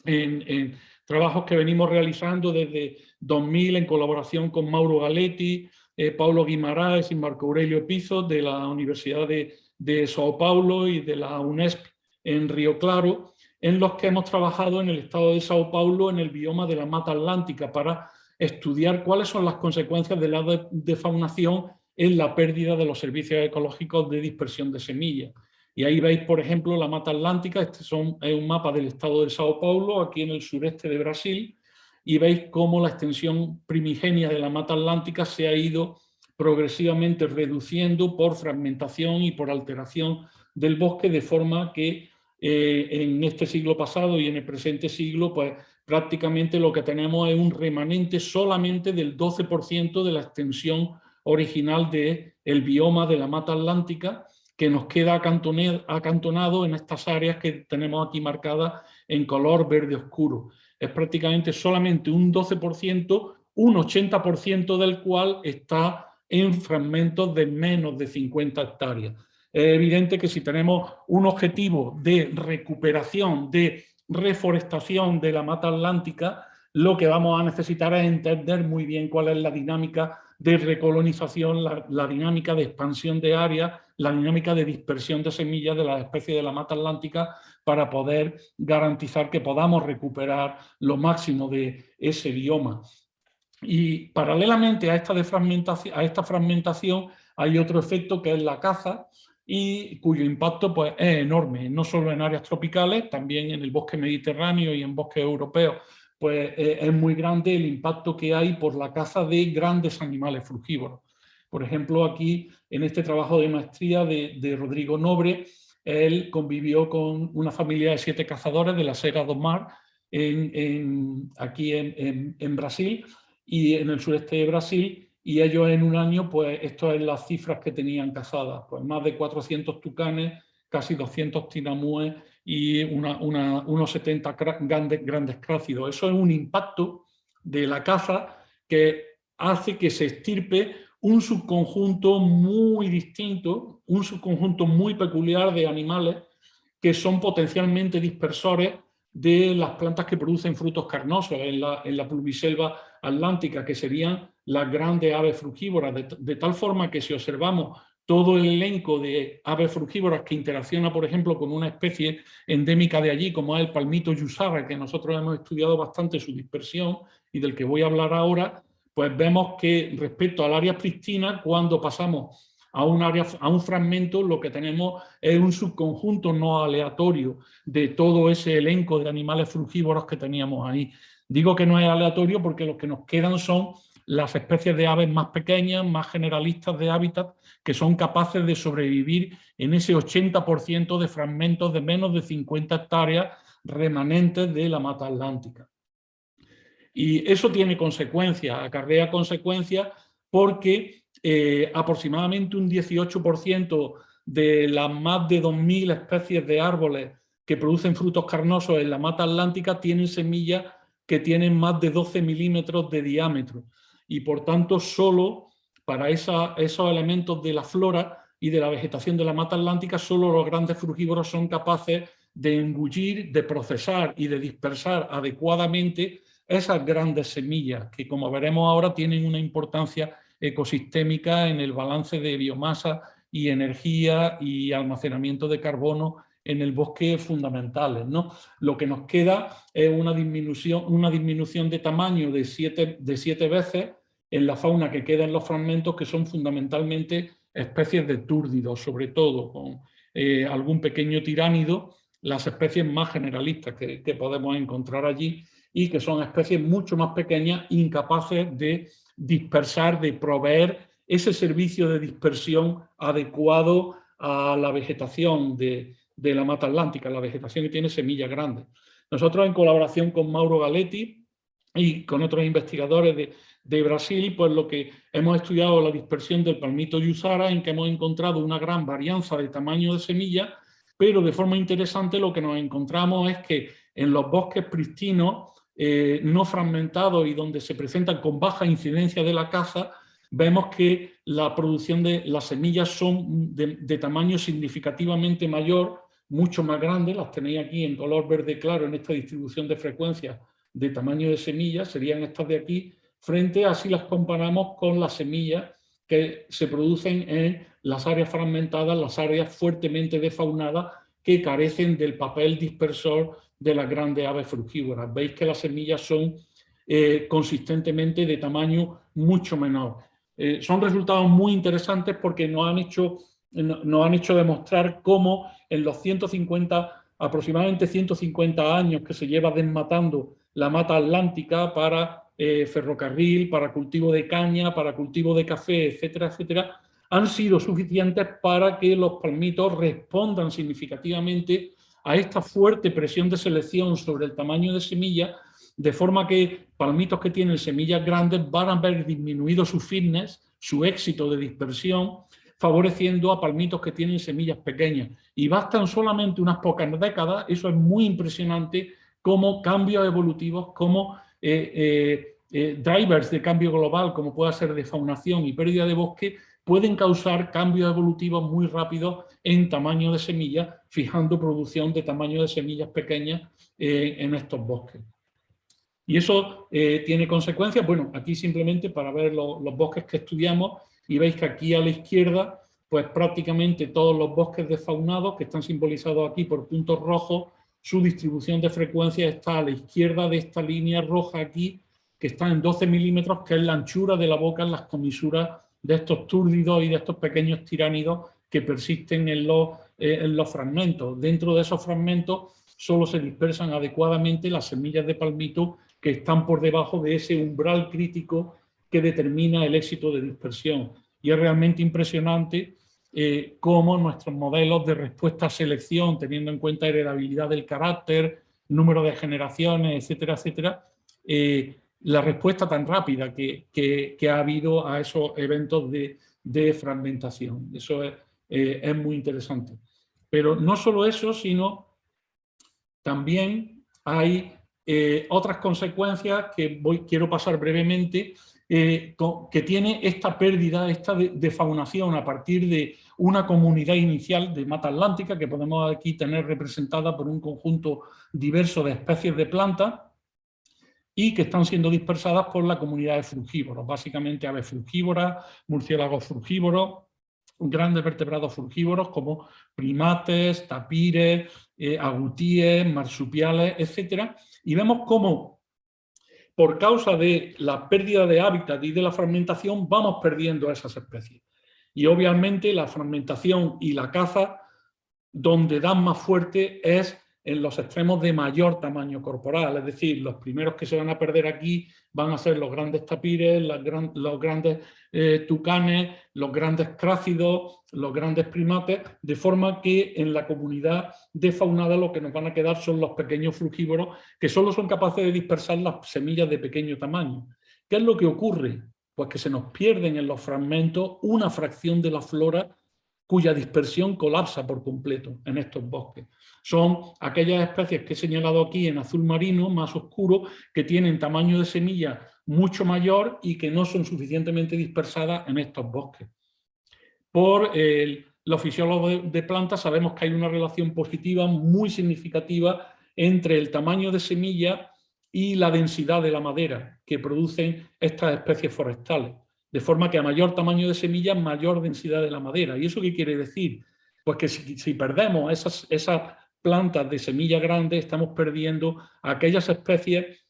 en trabajos que venimos realizando desde 2000 en colaboración con Mauro Galetti, Paulo Guimaraes y Marco Aurelio Pizzo de la Universidad de Sao Paulo y de la UNESP en Río Claro, en los que hemos trabajado en el estado de Sao Paulo en el bioma de la Mata Atlántica para estudiar cuáles son las consecuencias de la defaunación en la pérdida de los servicios ecológicos de dispersión de semillas. Y ahí veis, por ejemplo, la Mata Atlántica. Este es un mapa del estado de Sao Paulo, aquí en el sureste de Brasil, y veis cómo la extensión primigenia de la Mata Atlántica se ha ido progresivamente reduciendo por fragmentación y por alteración del bosque, de forma que en este siglo pasado y en el presente siglo, pues prácticamente lo que tenemos es un remanente solamente del 12% de la extensión original del bioma de la Mata Atlántica, que nos queda acantonado en estas áreas que tenemos aquí marcadas en color verde oscuro. Es prácticamente solamente un 12% un 80% del cual está en fragmentos de menos de 50 hectáreas. Es evidente que si tenemos un objetivo de recuperación, de reforestación de la mata atlántica, lo que vamos a necesitar es entender muy bien cuál es la dinámica de recolonización, la dinámica de expansión de áreas, la dinámica de dispersión de semillas de las especies de la mata atlántica para poder garantizar que podamos recuperar lo máximo de ese bioma. Y paralelamente a esta fragmentación hay otro efecto que es la caza, y cuyo impacto pues, es enorme, no solo en áreas tropicales, también en el bosque mediterráneo y en bosques europeos, pues es muy grande el impacto que hay por la caza de grandes animales frugívoros. Por ejemplo, aquí en este trabajo de maestría de Rodrigo Nobre, él convivió con una familia de 7 cazadores de la Serra do Mar, aquí en Brasil y en el sureste de Brasil, y ellos en un año, pues esto es las cifras que tenían cazadas, pues más de 400 tucanes, casi 200 tinamúes y unos 70 grandes crácidos. Eso es un impacto de la caza que hace que se extirpe un subconjunto muy distinto, un subconjunto muy peculiar de animales que son potencialmente dispersores de las plantas que producen frutos carnosos en la pluviselva atlántica, que serían las grandes aves frugívoras, de tal forma que si observamos todo el elenco de aves frugívoras que interacciona, por ejemplo, con una especie endémica de allí, como es el palmito yusara, que nosotros hemos estudiado bastante su dispersión y del que voy a hablar ahora, pues vemos que respecto al área pristina, cuando pasamos a un fragmento, lo que tenemos es un subconjunto no aleatorio de todo ese elenco de animales frugívoros que teníamos ahí. Digo que no es aleatorio porque los que nos quedan son las especies de aves más pequeñas, más generalistas de hábitat, que son capaces de sobrevivir en ese 80% de fragmentos de menos de 50 hectáreas remanentes de la mata atlántica. Y eso tiene consecuencias, acarrea consecuencias porque aproximadamente un 18% de las más de 2.000 especies de árboles que producen frutos carnosos en la mata atlántica tienen semillas que tienen más de 12 milímetros de diámetro. Y por tanto, solo para esos elementos de la flora y de la vegetación de la mata atlántica, solo los grandes frugívoros son capaces de engullir, de procesar y de dispersar adecuadamente esas grandes semillas que, como veremos ahora, tienen una importancia ecosistémica en el balance de biomasa y energía y almacenamiento de carbono en el bosque fundamentales, ¿no? Lo que nos queda es una disminución de tamaño de 7 veces en la fauna que queda en los fragmentos, que son fundamentalmente especies de túrdidos, sobre todo con algún pequeño tiránido, las especies más generalistas que podemos encontrar allí, y que son especies mucho más pequeñas, incapaces de dispersar, de proveer ese servicio de dispersión adecuado a la vegetación de la mata atlántica, la vegetación que tiene semillas grandes. Nosotros, en colaboración con Mauro Galetti y con otros investigadores de Brasil, pues lo que hemos estudiado la dispersión del palmito yusara, en que hemos encontrado una gran varianza de tamaño de semillas, pero de forma interesante lo que nos encontramos es que en los bosques pristinos, no fragmentados y donde se presentan con baja incidencia de la caza, vemos que la producción de las semillas son de tamaño significativamente mayor, mucho más grande, las tenéis aquí en color verde claro en esta distribución de frecuencias de tamaño de semillas, serían estas de aquí, frente a si las comparamos con las semillas que se producen en las áreas fragmentadas, las áreas fuertemente defaunadas que carecen del papel dispersor de las grandes aves frugívoras. Veis que las semillas son consistentemente de tamaño mucho menor. Son resultados muy interesantes porque nos han hecho demostrar cómo en los aproximadamente 150 años que se lleva desmatando la mata atlántica para ferrocarril, para cultivo de caña, para cultivo de café, etcétera, etcétera, han sido suficientes para que los palmitos respondan significativamente a esta fuerte presión de selección sobre el tamaño de semilla, de forma que palmitos que tienen semillas grandes van a ver disminuido su fitness, su éxito de dispersión, favoreciendo a palmitos que tienen semillas pequeñas. Y bastan solamente unas pocas décadas, eso es muy impresionante, como cambios evolutivos, como drivers de cambio global, como pueda ser defaunación y pérdida de bosque, pueden causar cambios evolutivos muy rápidos en tamaño de semillas, fijando producción de tamaño de semillas pequeñas en estos bosques. Y eso tiene consecuencias, bueno, aquí simplemente para ver los bosques que estudiamos, y veis que aquí a la izquierda, pues prácticamente todos los bosques desfaunados, que están simbolizados aquí por puntos rojos, su distribución de frecuencia está a la izquierda de esta línea roja aquí, que está en 12 milímetros, que es la anchura de la boca en las comisuras de estos túrdidos y de estos pequeños tiránidos que persisten en los fragmentos. Dentro de esos fragmentos solo se dispersan adecuadamente las semillas de palmito que están por debajo de ese umbral crítico que determina el éxito de dispersión. Y es realmente impresionante cómo nuestros modelos de respuesta a selección, teniendo en cuenta heredabilidad del carácter, número de generaciones, etcétera, etcétera, la respuesta tan rápida que ha habido a esos eventos de fragmentación. Eso es muy interesante. Pero no solo eso, sino también hay otras consecuencias que quiero pasar brevemente, que tiene esta pérdida, esta defaunación a partir de una comunidad inicial de mata atlántica que podemos aquí tener representada por un conjunto diverso de especies de plantas y que están siendo dispersadas por la comunidad de frugívoros, básicamente aves frugívoras, murciélagos frugívoros, grandes vertebrados frugívoros como primates, tapires, agutíes, marsupiales, etc. Y vemos cómo, por causa de la pérdida de hábitat y de la fragmentación, vamos perdiendo a esas especies. Y obviamente la fragmentación y la caza, donde dan más fuerte es en los extremos de mayor tamaño corporal, es decir, los primeros que se van a perder aquí van a ser los grandes tapires, los grandes tucanes, los grandes crácidos, los grandes primates, de forma que en la comunidad desfaunada lo que nos van a quedar son los pequeños frugívoros que solo son capaces de dispersar las semillas de pequeño tamaño. ¿Qué es lo que ocurre? Pues que se nos pierden en los fragmentos una fracción de la flora cuya dispersión colapsa por completo en estos bosques. Son aquellas especies que he señalado aquí en azul marino, más oscuro, que tienen tamaño de semilla mucho mayor y que no son suficientemente dispersadas en estos bosques. Por los fisiólogos de plantas sabemos que hay una relación positiva muy significativa entre el tamaño de semilla y la densidad de la madera que producen estas especies forestales. De forma que a mayor tamaño de semilla, mayor densidad de la madera. ¿Y eso qué quiere decir? Pues que si perdemos esas plantas de semilla grande, estamos perdiendo aquellas especies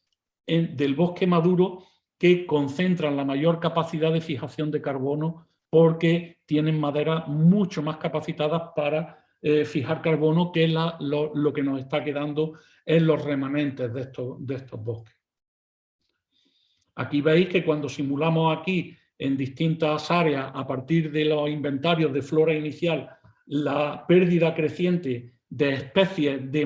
del bosque maduro que concentran la mayor capacidad de fijación de carbono porque tienen maderas mucho más capacitadas para fijar carbono que lo que nos está quedando en los remanentes de estos bosques. Aquí veis que cuando simulamos aquí en distintas áreas, a partir de los inventarios de flora inicial, la pérdida creciente de especies de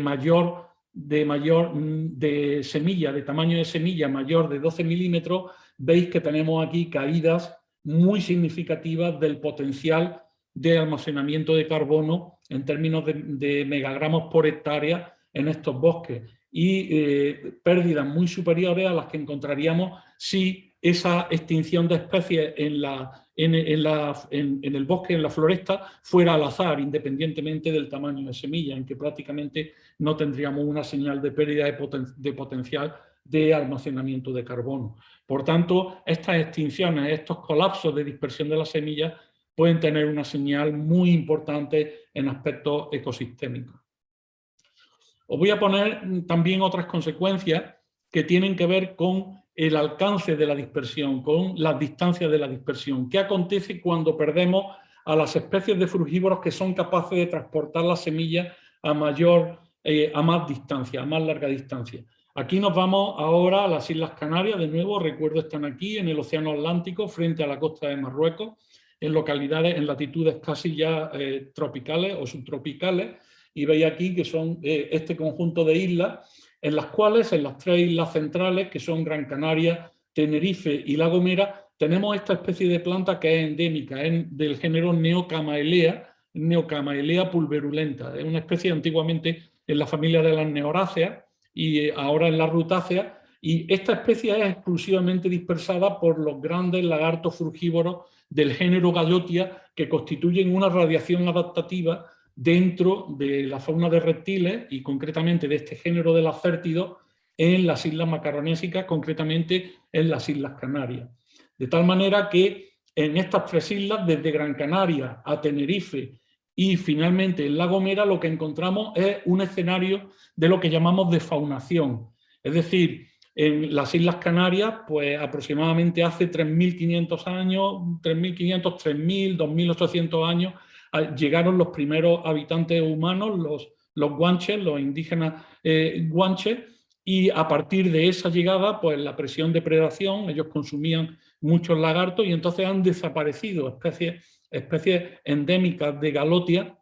semilla, de tamaño de semilla mayor de 12 milímetros, veis que tenemos aquí caídas muy significativas del potencial de almacenamiento de carbono en términos de megagramos por hectárea en estos bosques y pérdidas muy superiores a las que encontraríamos si esa extinción de especies en el bosque, en la floresta, fuera al azar, independientemente del tamaño de semilla, en que prácticamente no tendríamos una señal de pérdida de potencial de almacenamiento de carbono. Por tanto, estas extinciones, estos colapsos de dispersión de las semillas pueden tener una señal muy importante en aspectos ecosistémicos. Os voy a poner también otras consecuencias que tienen que ver con el alcance de la dispersión, con las distancias de la dispersión. ¿Qué acontece cuando perdemos a las especies de frugívoros que son capaces de transportar las semillas a más distancia, a más larga distancia? Aquí nos vamos ahora a las Islas Canarias, de nuevo, recuerdo, están aquí en el Océano Atlántico, frente a la costa de Marruecos, en localidades, en latitudes casi ya tropicales o subtropicales, y veis aquí que son este conjunto de islas, en las cuales, en las tres islas centrales, que son Gran Canaria, Tenerife y La Gomera, tenemos esta especie de planta que es endémica, es del género Neocamaelea pulverulenta. Es una especie antiguamente en la familia de las neoráceas y ahora en las rutáceas, Y esta especie es exclusivamente dispersada por los grandes lagartos frugívoros del género Galotia, que constituyen una radiación adaptativa dentro de la fauna de reptiles y concretamente de este género de lacértidos en las islas macaronésicas, concretamente en las Islas Canarias. De tal manera que en estas tres islas, desde Gran Canaria a Tenerife y finalmente en La Gomera, lo que encontramos es un escenario de lo que llamamos defaunación. Es decir, en las Islas Canarias, pues aproximadamente hace 3.500 años, 3.500, 3.000, 2.800 años, llegaron los primeros habitantes humanos, los guanches, los indígenas guanches, y a partir de esa llegada, pues la presión de predación, ellos consumían muchos lagartos y entonces han desaparecido especies endémicas de Galotia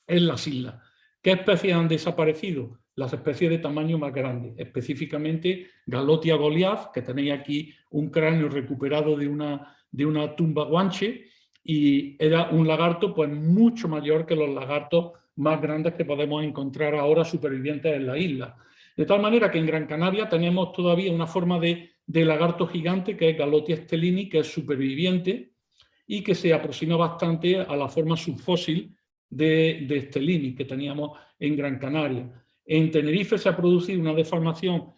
en las islas. ¿Qué especies han desaparecido? Las especies de tamaño más grande, específicamente Galotia goliath, que tenéis aquí un cráneo recuperado de una tumba guanche, y era un lagarto pues mucho mayor que los lagartos más grandes que podemos encontrar ahora supervivientes en la isla. De tal manera que en Gran Canaria tenemos todavía una forma de lagarto gigante que es Galotia stellini, que es superviviente y que se aproxima bastante a la forma subfósil de Stellini que teníamos en Gran Canaria. En Tenerife se ha producido una deformación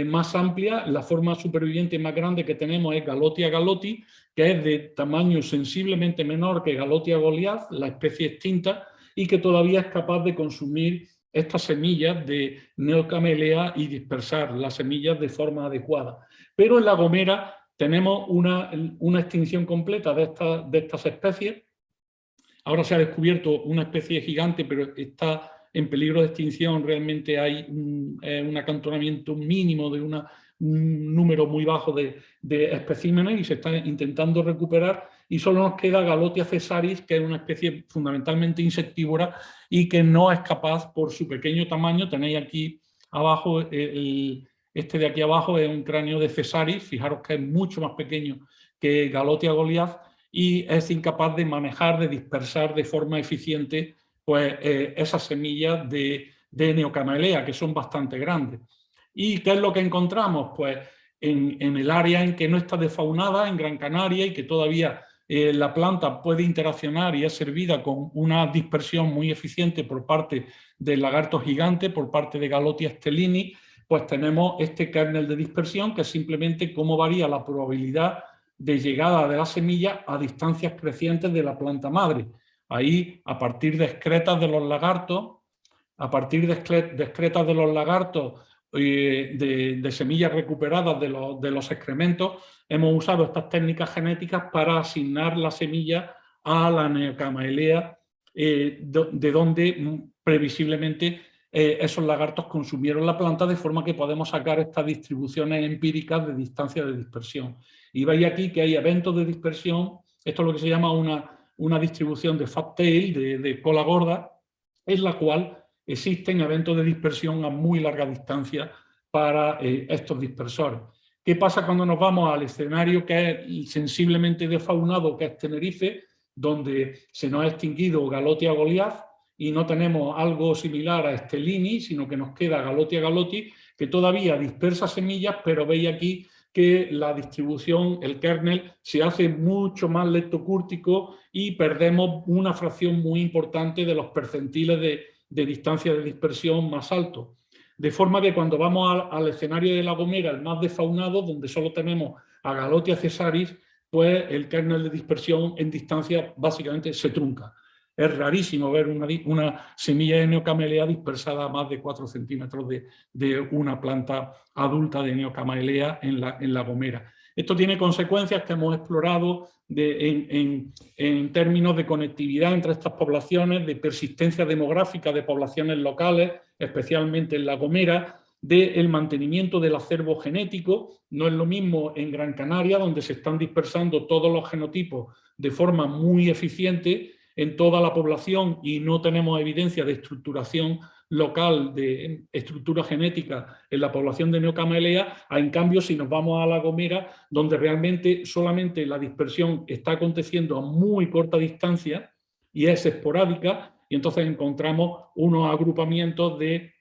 más amplia. La forma superviviente más grande que tenemos es Galotia galoti, que es de tamaño sensiblemente menor que Galotia goliath, la especie extinta, y que todavía es capaz de consumir estas semillas de Neocamelea y dispersar las semillas de forma adecuada. Pero en La Gomera tenemos una extinción completa de estas especies. Ahora se ha descubierto una especie gigante, pero está en peligro de extinción. Realmente hay un acantonamiento mínimo de un número muy bajo de especímenes y se está intentando recuperar, y solo nos queda Galotia cesaris, que es una especie fundamentalmente insectívora y que no es capaz, por su pequeño tamaño, tenéis aquí abajo, este de aquí abajo es un cráneo de cesaris, fijaros que es mucho más pequeño que Galotia goliath, y es incapaz de manejar, de dispersar de forma eficiente pues, esas semillas de Neocamelea, que son bastante grandes. ¿Y qué es lo que encontramos? Pues en el área en que no está defaunada, en Gran Canaria, y que todavía la planta puede interaccionar y es servida con una dispersión muy eficiente por parte del lagarto gigante, por parte de Galotia stellini, pues tenemos este kernel de dispersión, que es simplemente cómo varía la probabilidad de llegada de la semilla a distancias crecientes de la planta madre. Ahí, a partir de excretas de los lagartos, de semillas recuperadas de los excrementos, hemos usado estas técnicas genéticas para asignar la semilla a la Neocamelea, de donde previsiblemente esos lagartos consumieron la planta, de forma que podemos sacar estas distribuciones empíricas de distancia de dispersión. Y veis aquí que hay eventos de dispersión. Esto es lo que se llama una distribución de fat tail, de cola gorda, en la cual existen eventos de dispersión a muy larga distancia para estos dispersores. ¿Qué pasa cuando nos vamos al escenario que es sensiblemente defaunado, que es Tenerife, donde se nos ha extinguido Galotia goliath y no tenemos algo similar a Stellini, sino que nos queda Galotia galoti, que todavía dispersa semillas, pero veis aquí que la distribución, el kernel, se hace mucho más leptocúrtico y perdemos una fracción muy importante de los percentiles de distancia de dispersión más alto. De forma que cuando vamos al escenario de La Gomera, el más defaunado, donde solo tenemos a Galotia cesaris, pues el kernel de dispersión en distancia básicamente se trunca. Es rarísimo ver una semilla de Neocamelea dispersada a más de 4 centímetros de una planta adulta de Neocamelea en La Gomera. Esto tiene consecuencias que hemos explorado en términos de conectividad entre estas poblaciones, de persistencia demográfica de poblaciones locales, especialmente en La Gomera, del mantenimiento del acervo genético. No es lo mismo en Gran Canaria, donde se están dispersando todos los genotipos de forma muy eficiente en toda la población y no tenemos evidencia de estructuración local, de estructura genética en la población de Neocamelea. En cambio, si nos vamos a La Gomera, donde realmente solamente la dispersión está aconteciendo a muy corta distancia y es esporádica, y entonces encontramos unos agrupamientos de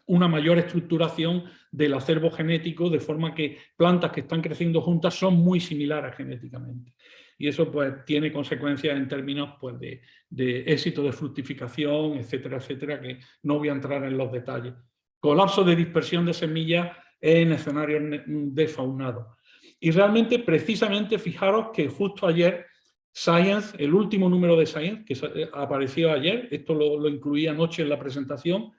una mayor estructuración del acervo genético, de forma que plantas que están creciendo juntas son muy similares genéticamente. Y eso pues tiene consecuencias en términos pues, de éxito de fructificación, etcétera, etcétera, que no voy a entrar en los detalles. Colapso de dispersión de semillas en escenarios defaunados. Y realmente, precisamente, fijaros que justo ayer Science, el último número de Science, que apareció ayer, esto lo incluí anoche en la presentación,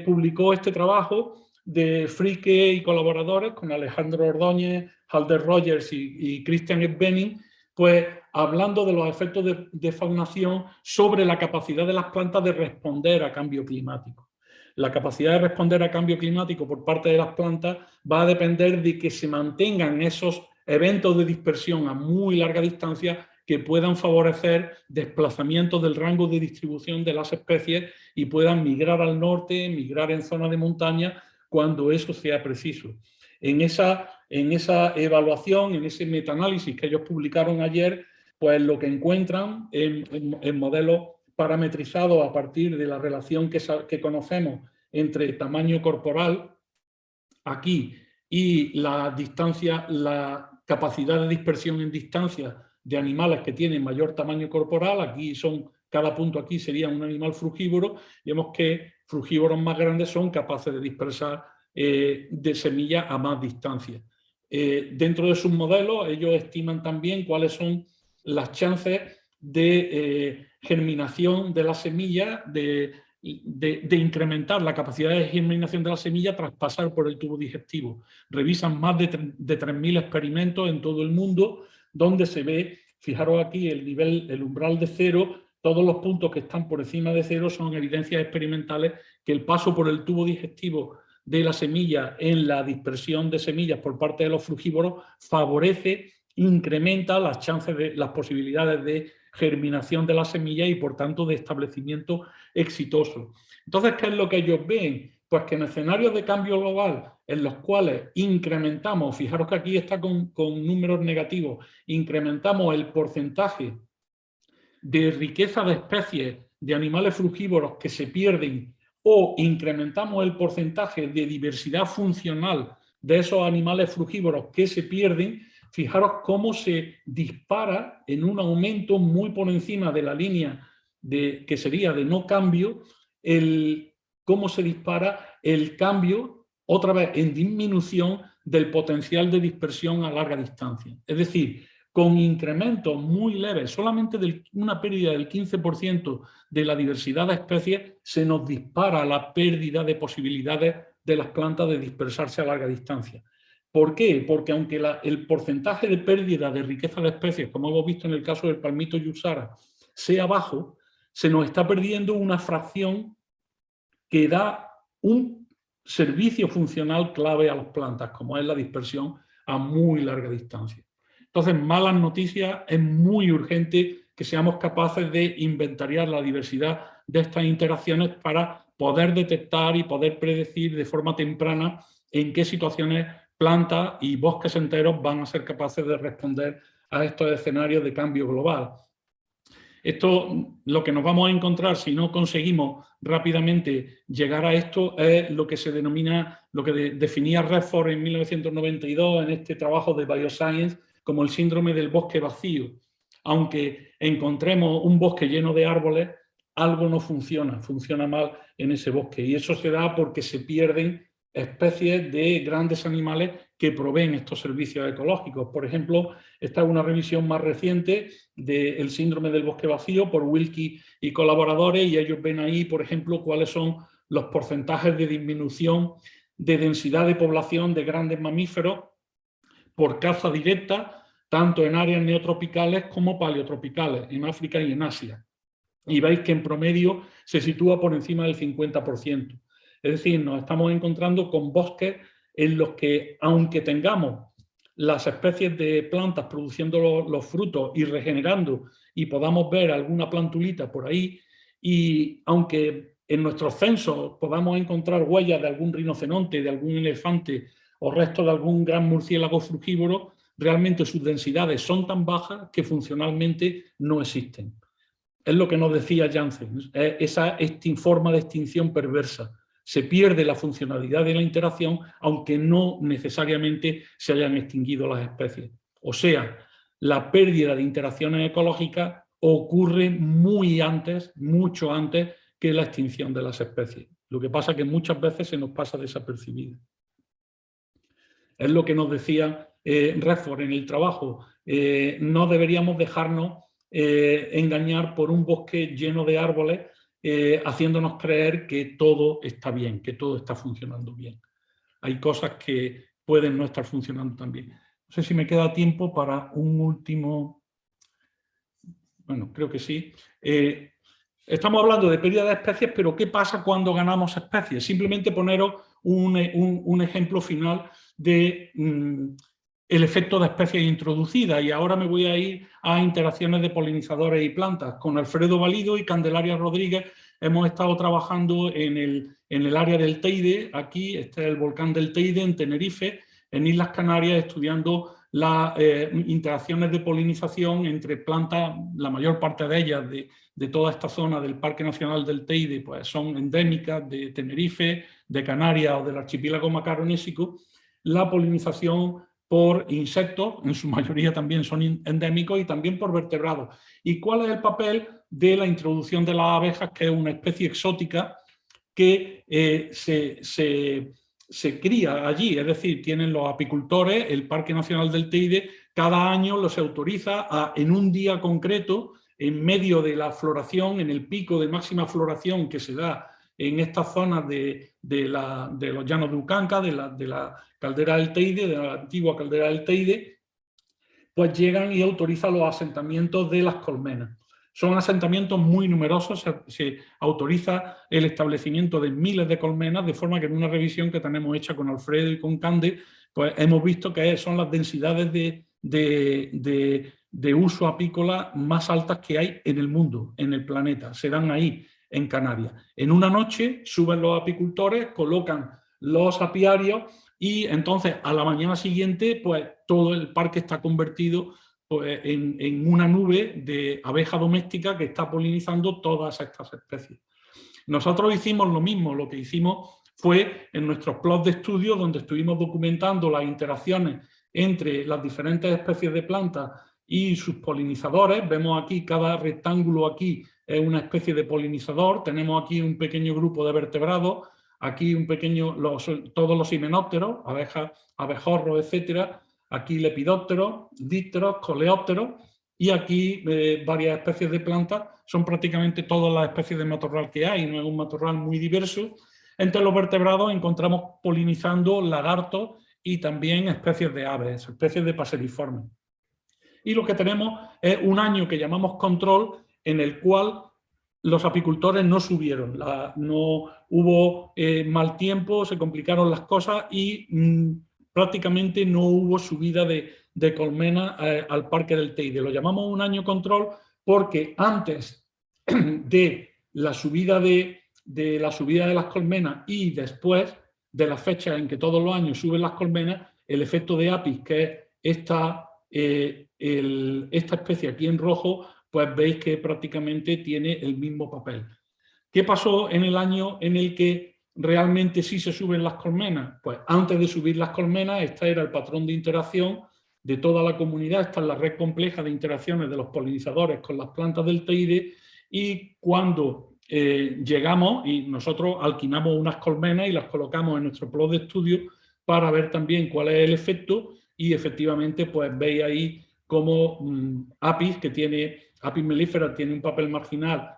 publicó este trabajo de Fricke y colaboradores con Alejandro Ordóñez, Halder Rogers y Christian Benning, pues hablando de los efectos de faunación sobre la capacidad de las plantas de responder a cambio climático. La capacidad de responder a cambio climático por parte de las plantas va a depender de que se mantengan esos eventos de dispersión a muy larga distancia que puedan favorecer desplazamientos del rango de distribución de las especies y puedan migrar al norte, migrar en zonas de montaña cuando eso sea preciso. En esa evaluación, en ese metaanálisis que ellos publicaron ayer, pues lo que encuentran en modelos parametrizados a partir de la relación que conocemos entre tamaño corporal aquí y la distancia, la capacidad de dispersión en distancia de animales que tienen mayor tamaño corporal, aquí son, cada punto aquí sería un animal frugívoro, vemos que frugívoros más grandes son capaces de dispersar de semillas a más distancia. Dentro de sus modelos, ellos estiman también cuáles son las chances de germinación de la semilla, de incrementar la capacidad de germinación de la semilla tras pasar por el tubo digestivo. Revisan más de 3.000 experimentos en todo el mundo, donde se ve, fijaros aquí, el umbral de cero, todos los puntos que están por encima de cero son evidencias experimentales que el paso por el tubo digestivo de la semilla en la dispersión de semillas por parte de los frugívoros favorece, incrementa las chances las posibilidades de germinación de la semilla y por tanto de establecimiento exitoso. Entonces, ¿qué es lo que ellos ven? Pues que en escenarios de cambio global en los cuales incrementamos, fijaros que aquí está con números negativos, incrementamos el porcentaje de riqueza de especies de animales frugívoros que se pierden o incrementamos el porcentaje de diversidad funcional de esos animales frugívoros que se pierden, fijaros cómo se dispara en un aumento muy por encima de la línea que sería de no cambio, cómo se dispara el cambio, otra vez en disminución del potencial de dispersión a larga distancia. Es decir, con incrementos muy leves, solamente una pérdida del 15% de la diversidad de especies, se nos dispara la pérdida de posibilidades de las plantas de dispersarse a larga distancia. ¿Por qué? Porque aunque el porcentaje de pérdida de riqueza de especies, como hemos visto en el caso del palmito Yusara, sea bajo, se nos está perdiendo una fracción que da un servicio funcional clave a las plantas, como es la dispersión a muy larga distancia. Entonces, malas noticias, es muy urgente que seamos capaces de inventariar la diversidad de estas interacciones para poder detectar y poder predecir de forma temprana en qué situaciones plantas y bosques enteros van a ser capaces de responder a estos escenarios de cambio global. Esto, lo que nos vamos a encontrar si no conseguimos rápidamente llegar a esto es lo que se denomina, lo que definía Redford en 1992 en este trabajo de Bioscience como el síndrome del bosque vacío. Aunque encontremos un bosque lleno de árboles, algo no funciona, funciona mal en ese bosque. Y eso se da porque se pierden especies de grandes animales que proveen estos servicios ecológicos. Por ejemplo, esta es una revisión más reciente del síndrome del bosque vacío por Wilkie y colaboradores, y ellos ven ahí, por ejemplo, cuáles son los porcentajes de disminución de densidad de población de grandes mamíferos por caza directa, tanto en áreas neotropicales como paleotropicales, en África y en Asia. Y veis que en promedio se sitúa por encima del 50%. Es decir, nos estamos encontrando con bosques en los que, aunque tengamos las especies de plantas produciendo los frutos y regenerando y podamos ver alguna plantulita por ahí, y aunque en nuestros censos podamos encontrar huellas de algún rinoceronte, de algún elefante o restos de algún gran murciélago frugívoro, realmente sus densidades son tan bajas que funcionalmente no existen. Es lo que nos decía Janssen, esa forma de extinción perversa. se pierde la funcionalidad de la interacción, aunque no necesariamente se hayan extinguido las especies. O sea, la pérdida de interacciones ecológicas ocurre muy antes, mucho antes que la extinción de las especies. Lo que pasa es que muchas veces se nos pasa desapercibido. Es lo que nos decía Redford en el trabajo. No deberíamos dejarnos engañar por un bosque lleno de árboles, haciéndonos creer que todo está bien, que todo está funcionando bien. Hay cosas que pueden no estar funcionando tan bien. No sé si me queda tiempo para un último... Bueno, creo que sí. Estamos hablando de pérdida de especies, pero ¿qué pasa cuando ganamos especies? Simplemente poneros un ejemplo final de el efecto de especies introducidas. Y ahora me voy a ir a interacciones de polinizadores y plantas. Con Alfredo Valido y Candelaria Rodríguez hemos estado trabajando en el área del Teide. Aquí este es el volcán del Teide, en Tenerife, en Islas Canarias, estudiando las interacciones de polinización entre plantas, la mayor parte de ellas de toda esta zona del Parque Nacional del Teide, pues son endémicas de Tenerife, de Canarias o del archipiélago macaronésico. La polinización por insectos, en su mayoría también son endémicos, y también por vertebrados. ¿Y cuál es el papel de la introducción de las abejas, que es una especie exótica que se cría allí? Es decir, tienen los apicultores, el Parque Nacional del Teide, cada año se autoriza en un día concreto, en medio de la floración, en el pico de máxima floración que se da en estas zonas de los llanos de Ucanca, de la caldera del Teide, de la antigua caldera del Teide, pues llegan y autorizan los asentamientos de las colmenas. Son asentamientos muy numerosos, se autoriza el establecimiento de miles de colmenas, de forma que en una revisión que tenemos hecha con Alfredo y con Cande, pues hemos visto que son las densidades de uso apícola más altas que hay en el mundo, en el planeta. Se dan ahí, en Canarias. En una noche suben los apicultores, colocan los apiarios y entonces a la mañana siguiente pues todo el parque está convertido pues, en una nube de abeja doméstica que está polinizando todas estas especies. Nosotros hicimos lo mismo. Lo que hicimos fue en nuestros plots de estudio, donde estuvimos documentando las interacciones entre las diferentes especies de plantas y sus polinizadores. Vemos aquí, cada rectángulo aquí es una especie de polinizador. Tenemos aquí un pequeño grupo de vertebrados, aquí un pequeño, todos los himenópteros, abejas, abejorros, etcétera. Aquí lepidópteros, dípteros, coleópteros, y aquí varias especies de plantas. Son prácticamente todas las especies de matorral que hay, no es un matorral muy diverso. Entre los vertebrados encontramos polinizando lagartos y también especies de aves, especies de paseriformes. Y lo que tenemos es un año que llamamos control, en el cual los apicultores no subieron, no hubo mal tiempo, se complicaron las cosas y prácticamente no hubo subida de colmena al Parque del Teide. Lo llamamos un año control porque antes de la subida de las colmenas y después de la fecha en que todos los años suben las colmenas, el efecto de Apis, que es esta especie aquí en rojo, pues veis que prácticamente tiene el mismo papel. ¿Qué pasó en el año en el que realmente sí se suben las colmenas? Pues antes de subir las colmenas, este era el patrón de interacción de toda la comunidad. Esta es la red compleja de interacciones de los polinizadores con las plantas del Teide, y cuando llegamos, y nosotros alquilamos unas colmenas y las colocamos en nuestro plot de estudio para ver también cuál es el efecto, y efectivamente pues veis ahí cómo Apis, Apis mellifera, tiene un papel marginal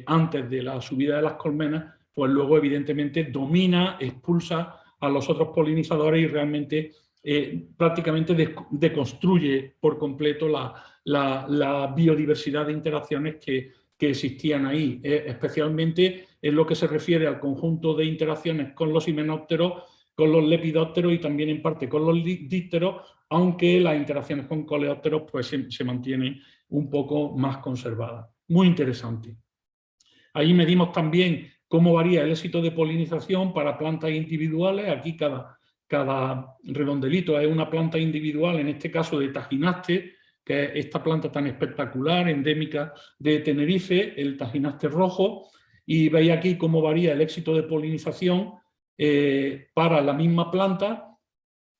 antes de la subida de las colmenas, pues luego evidentemente domina, expulsa a los otros polinizadores y realmente prácticamente deconstruye por completo la biodiversidad de interacciones que existían ahí, especialmente en lo que se refiere al conjunto de interacciones con los himenópteros, con los lepidópteros y también en parte con los dípteros, aunque las interacciones con coleópteros pues, se mantienen un poco más conservadas. Muy interesante. Ahí medimos también cómo varía el éxito de polinización para plantas individuales. Aquí cada redondelito es una planta individual, en este caso de Taginaste, que es esta planta tan espectacular, endémica de Tenerife, el Taginaste rojo. y veis aquí cómo varía el éxito de polinización para la misma planta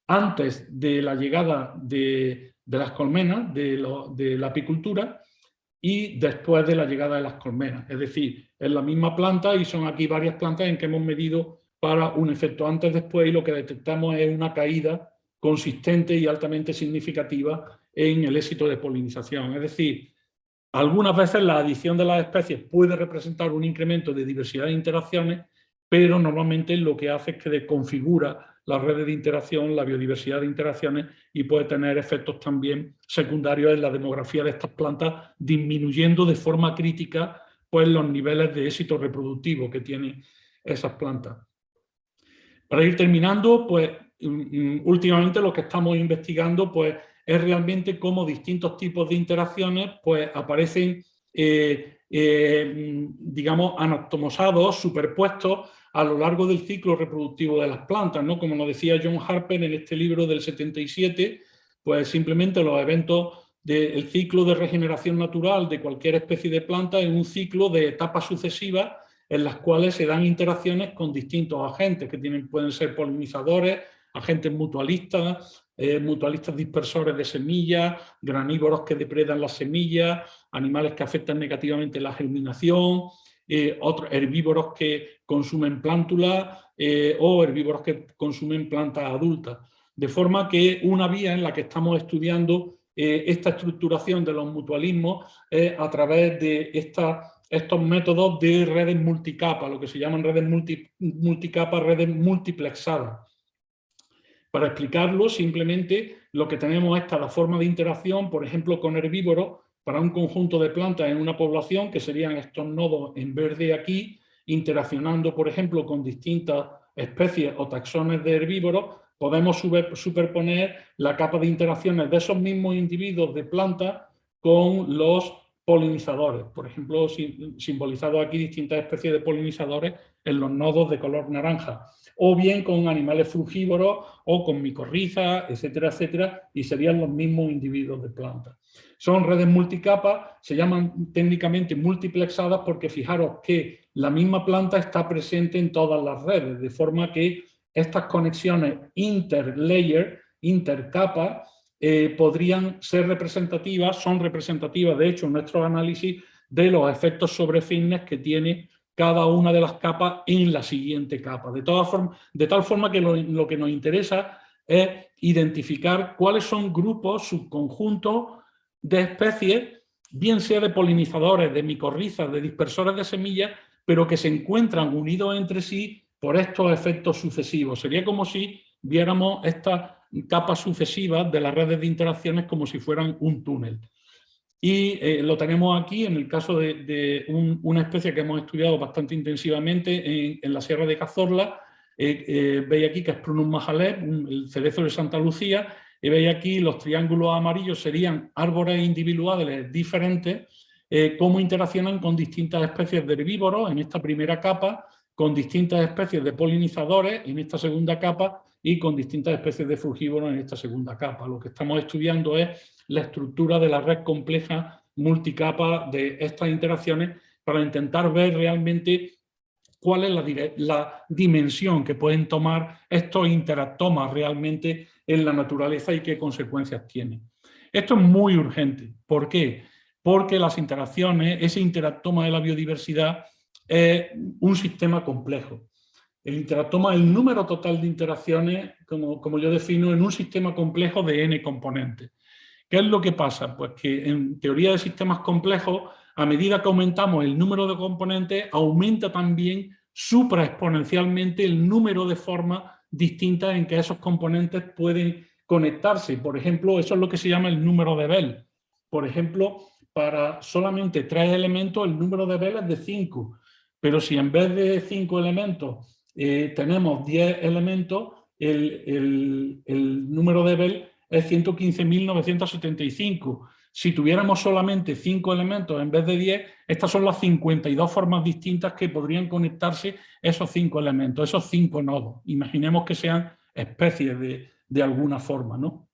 antes de la llegada de las colmenas, de la apicultura, y después de la llegada de las colmenas. Es decir, es la misma planta y son aquí varias plantas en que hemos medido para un efecto antes-después y lo que detectamos es una caída consistente y altamente significativa en el éxito de polinización. Es decir, algunas veces la adición de las especies puede representar un incremento de diversidad de interacciones, pero normalmente lo que hace es que desconfigura las redes de interacción, la biodiversidad de interacciones y puede tener efectos también secundarios en la demografía de estas plantas, disminuyendo de forma crítica pues, los niveles de éxito reproductivo que tienen esas plantas. Para ir terminando, pues últimamente lo que estamos investigando pues, es realmente cómo distintos tipos de interacciones pues, aparecen, digamos, anastomosados, superpuestos a lo largo del ciclo reproductivo de las plantas, ¿no? Como nos decía John Harper en este libro del 77, pues simplemente los eventos del ciclo de regeneración natural de cualquier especie de planta es un ciclo de etapas sucesivas en las cuales se dan interacciones con distintos agentes que pueden ser polinizadores, agentes mutualistas, mutualistas dispersores de semillas, granívoros que depredan las semillas, animales que afectan negativamente la germinación, otros herbívoros que consumen plántulas o herbívoros que consumen plantas adultas. De forma que una vía en la que estamos estudiando esta estructuración de los mutualismos es a través de estos métodos de redes multicapa, lo que se llaman redes multicapa, redes multiplexadas. Para explicarlo, simplemente lo que tenemos es cada forma de interacción, por ejemplo, con herbívoros, para un conjunto de plantas en una población, que serían estos nodos en verde aquí, interaccionando, por ejemplo, con distintas especies o taxones de herbívoros, podemos superponer la capa de interacciones de esos mismos individuos de plantas con los polinizadores. Por ejemplo, simbolizado aquí distintas especies de polinizadores en los nodos de color naranja, o bien con animales frugívoros o con micorrizas, etcétera, etcétera, y serían los mismos individuos de plantas. Son redes multicapas, se llaman técnicamente multiplexadas porque fijaros que la misma planta está presente en todas las redes, de forma que estas conexiones interlayer, intercapa, podrían ser representativas, son representativas, de hecho, en nuestro análisis de los efectos sobre fitness que tiene cada una de las capas en la siguiente capa. De tal forma que lo que nos interesa es identificar cuáles son grupos, subconjuntos de especies, bien sea de polinizadores, de micorrizas, de dispersores de semillas, pero que se encuentran unidos entre sí por estos efectos sucesivos. Sería como si viéramos estas capas sucesivas de las redes de interacciones como si fueran un túnel. Y lo tenemos aquí en el caso de una especie que hemos estudiado bastante intensivamente en la Sierra de Cazorla. Veis aquí que es Prunus majaleb, el cerezo de Santa Lucía, y veis aquí los triángulos amarillos serían árboles individuales diferentes, cómo interaccionan con distintas especies de herbívoros en esta primera capa, con distintas especies de polinizadores en esta segunda capa y con distintas especies de frugívoros en esta segunda capa. Lo que estamos estudiando es la estructura de la red compleja multicapa de estas interacciones para intentar ver realmente cuál es la dimensión que pueden tomar estos interactomas realmente en la naturaleza y qué consecuencias tienen. Esto es muy urgente. ¿Por qué? Porque las interacciones, ese interactoma de la biodiversidad es un sistema complejo. El interactoma es el número total de interacciones, como yo defino, en un sistema complejo de n componentes. ¿Qué es lo que pasa? Pues que en teoría de sistemas complejos, a medida que aumentamos el número de componentes, aumenta también supraexponencialmente el número de formas distintas en que esos componentes pueden conectarse. Por ejemplo, eso es lo que se llama el número de Bell. Por ejemplo, para solamente 3 elementos el número de Bell es de 5, pero si en vez de 5 elementos tenemos 10 elementos, el número de Bell es 115.975. Si tuviéramos solamente 5 elementos en vez de 10, estas son las 52 formas distintas que podrían conectarse esos 5 elementos, esos 5 nodos. Imaginemos que sean especies de alguna forma, ¿no?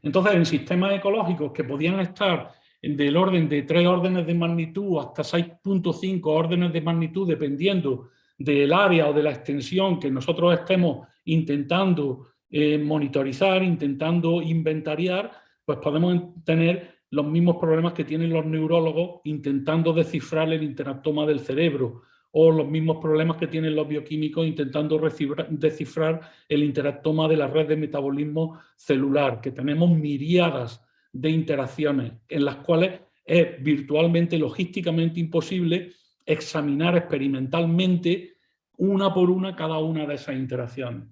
Entonces, en sistemas ecológicos que podían estar del orden de 3 órdenes de magnitud hasta 6,5 órdenes de magnitud, dependiendo del área o de la extensión que nosotros estemos intentando monitorizar, intentando inventariar, pues podemos tener los mismos problemas que tienen los neurólogos intentando descifrar el interactoma del cerebro, o los mismos problemas que tienen los bioquímicos intentando descifrar el interactoma de la red de metabolismo celular, que tenemos miríadas de interacciones en las cuales es virtualmente, logísticamente imposible examinar experimentalmente una por una cada una de esas interacciones.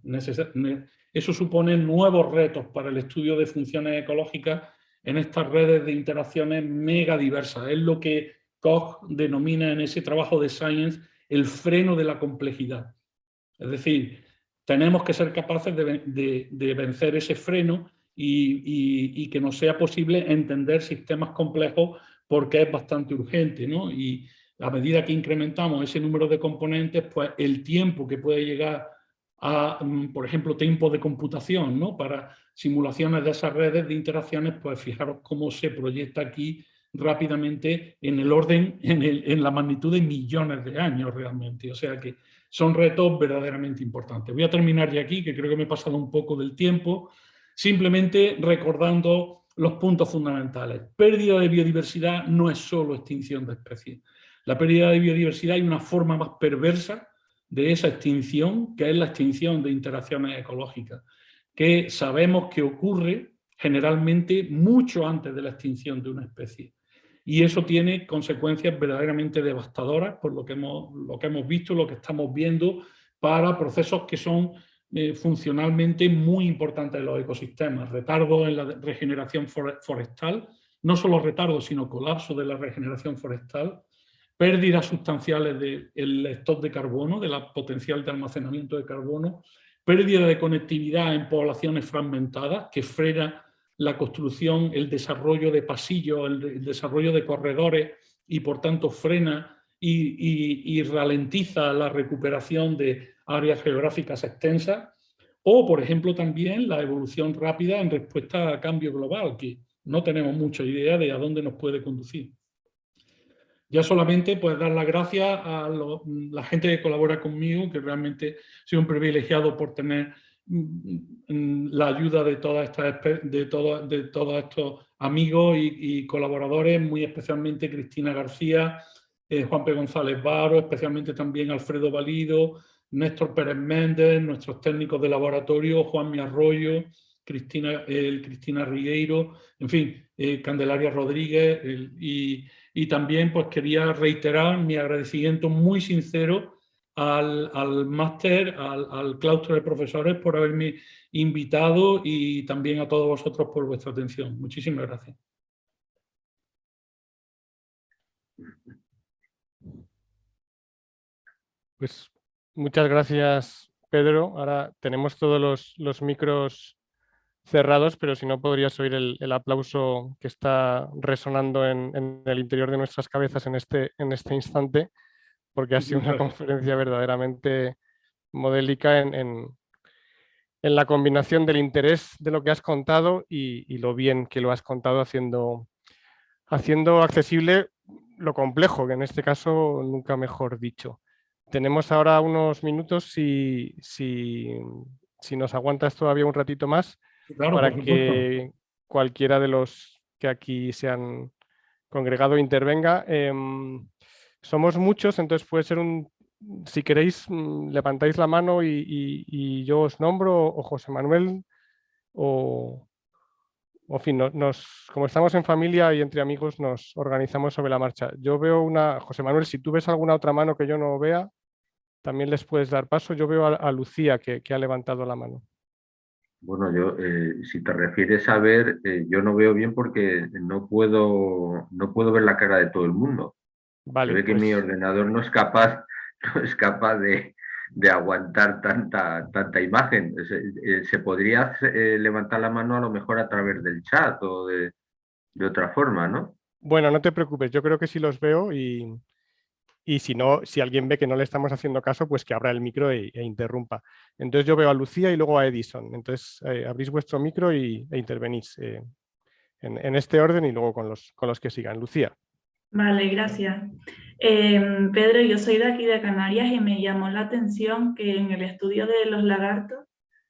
Eso supone nuevos retos para el estudio de funciones ecológicas en estas redes de interacciones mega diversas. Es lo que Koch denomina en ese trabajo de Science el freno de la complejidad. Es decir, tenemos que ser capaces de vencer ese freno y que nos sea posible entender sistemas complejos, porque es bastante urgente, ¿no? Y a medida que incrementamos ese número de componentes, pues el tiempo que puede llegar a, por ejemplo, tiempo de computación, ¿no? Para simulaciones de esas redes de interacciones, pues fijaros cómo se proyecta aquí rápidamente en el orden, en la magnitud de millones de años realmente. O sea que son retos verdaderamente importantes. Voy a terminar ya aquí, que creo que me he pasado un poco del tiempo, simplemente recordando los puntos fundamentales. Pérdida de biodiversidad no es solo extinción de especies. La pérdida de biodiversidad hay una forma más perversa de esa extinción, que es la extinción de interacciones ecológicas, que sabemos que ocurre generalmente mucho antes de la extinción de una especie. Y eso tiene consecuencias verdaderamente devastadoras por lo que hemos visto, lo que estamos viendo, para procesos que son funcionalmente muy importantes en los ecosistemas. Retardo en la regeneración forestal, no solo retardo, sino colapso de la regeneración forestal, pérdidas sustanciales del stock de carbono, de la potencial de almacenamiento de carbono, pérdida de conectividad en poblaciones fragmentadas, que frena la construcción, el desarrollo de pasillos, el desarrollo de corredores, y por tanto frena y ralentiza la recuperación de áreas geográficas extensas, o por ejemplo también la evolución rápida en respuesta a cambio global, que no tenemos mucha idea de a dónde nos puede conducir. Ya solamente pues dar las gracias a la gente que colabora conmigo, que realmente soy un privilegiado por tener la ayuda de todos estos amigos y colaboradores, muy especialmente Cristina García, Juan P. González Baro, especialmente también Alfredo Valido, Néstor Pérez Méndez, nuestros técnicos de laboratorio, Juan Mi Arroyo, Cristina Rigueiro, en fin, Candelaria Rodríguez, y también pues quería reiterar mi agradecimiento muy sincero al máster, al claustro de profesores, por haberme invitado, y también a todos vosotros por vuestra atención. Muchísimas gracias. Pues muchas gracias, Pedro. Ahora tenemos todos los micros cerrados, pero si no podrías oír el aplauso que está resonando en el interior de nuestras cabezas en este instante, porque ha sido una conferencia verdaderamente modélica en la combinación del interés de lo que has contado y lo bien que lo has contado, haciendo accesible lo complejo, que en este caso nunca mejor dicho. Tenemos ahora unos minutos, si nos aguantas todavía un ratito más, claro, para que cualquiera de los que aquí se han congregado intervenga. Somos muchos, entonces puede ser si queréis, levantáis la mano y yo os nombro, o José Manuel, o en fin, como estamos en familia y entre amigos, nos organizamos sobre la marcha. Yo veo José Manuel, si tú ves alguna otra mano que yo no vea, también les puedes dar paso. Yo veo a Lucía que ha levantado la mano. Bueno, yo, si te refieres a ver, yo no veo bien porque no puedo ver la cara de todo el mundo. Vale, se ve que mi ordenador no es capaz de aguantar tanta imagen. Se podría levantar la mano a lo mejor a través del chat o de otra forma, ¿no? Bueno, no te preocupes, yo creo que sí los veo, y si no, si alguien ve que no le estamos haciendo caso, pues que abra el micro e interrumpa. Entonces yo veo a Lucía y luego a Edison. Entonces abrís vuestro micro e intervenís. en este orden y luego con los que sigan. Lucía. Vale, gracias. Pedro, yo soy de aquí de Canarias y me llamó la atención que en el estudio de los lagartos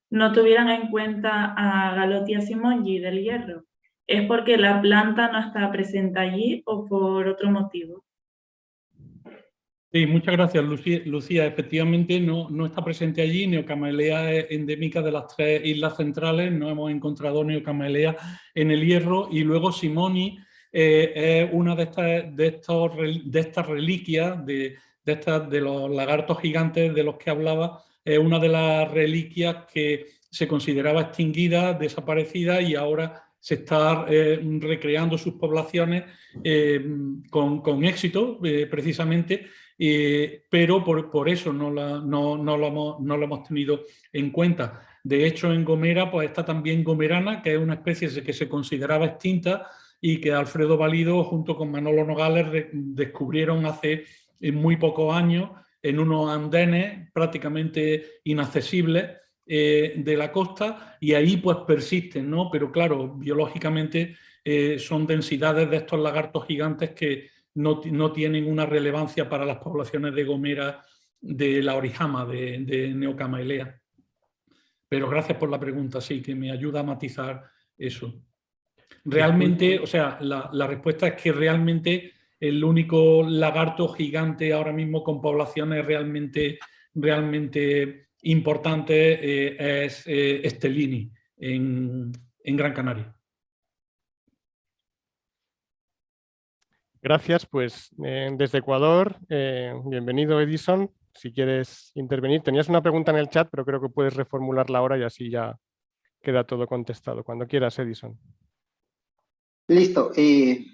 no tuvieran en cuenta a Galotia simonyi del hierro. ¿Es porque la planta no está presente allí o por otro motivo? Sí, muchas gracias, Lucía. Efectivamente, no está presente allí. Neocamelea es endémica de las 3 islas centrales. No hemos encontrado Neocamelea en el hierro. Y luego simonyi es una de estas reliquias, de los lagartos gigantes de los que hablaba. Es una de las reliquias que se consideraba extinguida, desaparecida, y ahora se está recreando sus poblaciones con éxito, precisamente. Pero por eso no lo hemos tenido en cuenta. De hecho, en Gomera pues está también gomerana, que es una especie que se consideraba extinta y que Alfredo Valido junto con Manolo Nogales descubrieron hace muy pocos años en unos andenes prácticamente inaccesibles de la costa, y ahí pues persisten, ¿no? Pero claro, biológicamente son densidades de estos lagartos gigantes que no tienen una relevancia para las poblaciones de Gomera de la orijama, de Neocamelea. Pero gracias por la pregunta, sí, que me ayuda a matizar eso. Realmente, o sea, la respuesta es que realmente el único lagarto gigante ahora mismo con poblaciones realmente importantes es Stellini en Gran Canaria. Gracias, pues desde Ecuador, bienvenido Edison, si quieres intervenir. Tenías una pregunta en el chat, pero creo que puedes reformularla ahora y así ya queda todo contestado. Cuando quieras, Edison. Listo,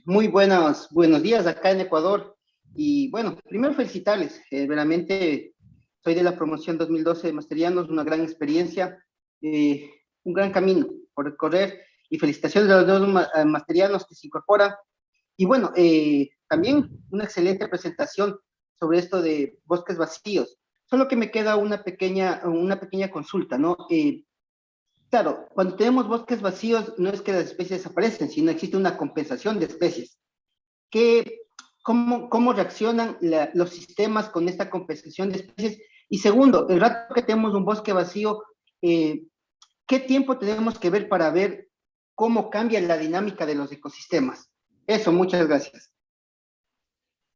muy buenos días acá en Ecuador. Y bueno, primero felicitarles, realmente soy de la promoción 2012 de Masterianos, una gran experiencia, un gran camino por recorrer, y felicitaciones a los dos masterianos que se incorporan. Y bueno, también una excelente presentación sobre esto de bosques vacíos. Solo que me queda una pequeña consulta, ¿no? Claro, cuando tenemos bosques vacíos no es que las especies desaparecen, sino existe una compensación de especies. ¿Cómo reaccionan los sistemas con esta compensación de especies? Y segundo, el rato que tenemos un bosque vacío, ¿qué tiempo tenemos que ver para ver cómo cambia la dinámica de los ecosistemas? Eso, muchas gracias.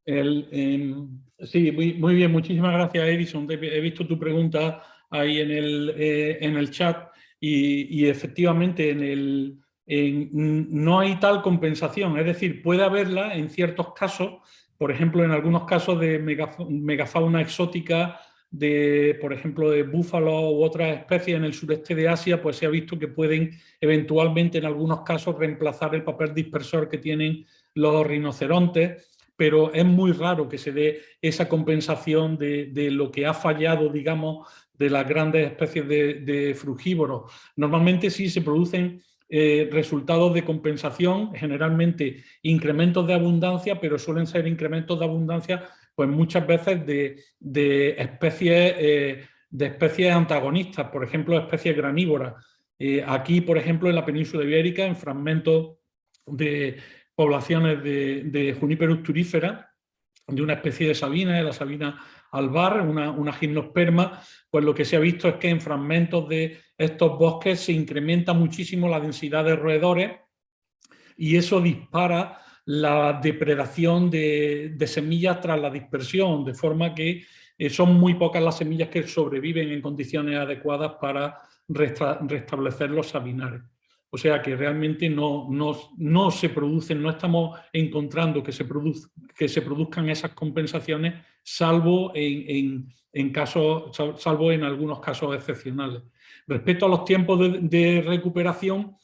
Sí, muy bien, muchísimas gracias, Edison. He visto tu pregunta ahí en el chat y efectivamente no hay tal compensación, es decir, puede haberla en ciertos casos, por ejemplo, en algunos casos de megafauna exótica, por ejemplo, de búfalos u otras especies en el sureste de Asia, pues se ha visto que pueden eventualmente en algunos casos reemplazar el papel dispersor que tienen los rinocerontes, pero es muy raro que se dé esa compensación de lo que ha fallado, digamos, de las grandes especies de frugívoros. Normalmente sí se producen resultados de compensación, generalmente incrementos de abundancia, pero suelen ser incrementos de abundancia pues muchas veces de especies antagonistas, por ejemplo, especies granívoras. Aquí, por ejemplo, en la península ibérica, en fragmentos de poblaciones de Juniperus turífera, de una especie de sabina, de la sabina albar, una gimnosperma, pues lo que se ha visto es que en fragmentos de estos bosques se incrementa muchísimo la densidad de roedores y eso dispara la depredación de semillas tras la dispersión, de forma que son muy pocas las semillas que sobreviven en condiciones adecuadas para restablecer los sabinares. O sea que realmente no se producen, no estamos encontrando que se produzcan esas compensaciones, salvo en algunos casos excepcionales. Respecto a los tiempos de recuperación,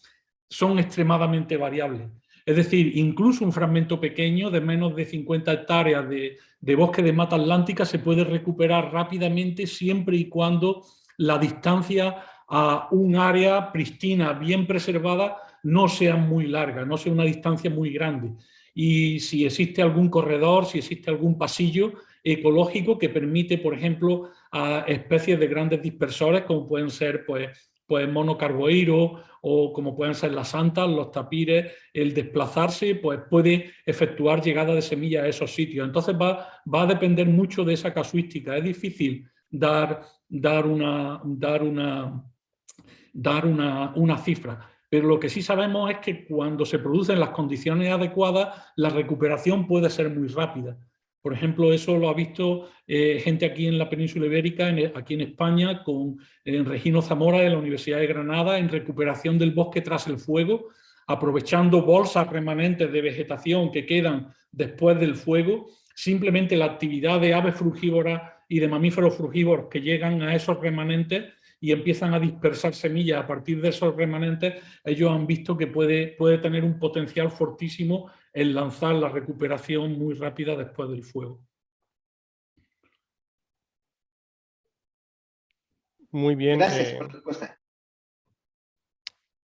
son extremadamente variables. Es decir, incluso un fragmento pequeño de menos de 50 hectáreas de bosque de mata atlántica se puede recuperar rápidamente siempre y cuando la distancia a un área pristina, bien preservada, no sea muy larga, no sea una distancia muy grande. Y si existe algún corredor, si existe algún pasillo ecológico que permite, por ejemplo, a especies de grandes dispersores, como pueden ser pues, pues monocarbohídro o como pueden ser las antas, los tapires, el desplazarse pues puede efectuar llegada de semillas a esos sitios. Entonces va a depender mucho de esa casuística. Es difícil dar una cifra. Pero lo que sí sabemos es que cuando se producen las condiciones adecuadas, la recuperación puede ser muy rápida. Por ejemplo, eso lo ha visto gente aquí en la península ibérica, aquí en España, con Regino Zamora de la Universidad de Granada, en recuperación del bosque tras el fuego, aprovechando bolsas remanentes de vegetación que quedan después del fuego. Simplemente la actividad de aves frugívoras y de mamíferos frugívoros que llegan a esos remanentes y empiezan a dispersar semillas a partir de esos remanentes, ellos han visto que puede tener un potencial fortísimo en lanzar la recuperación muy rápida después del fuego. Muy bien. Gracias por la respuesta.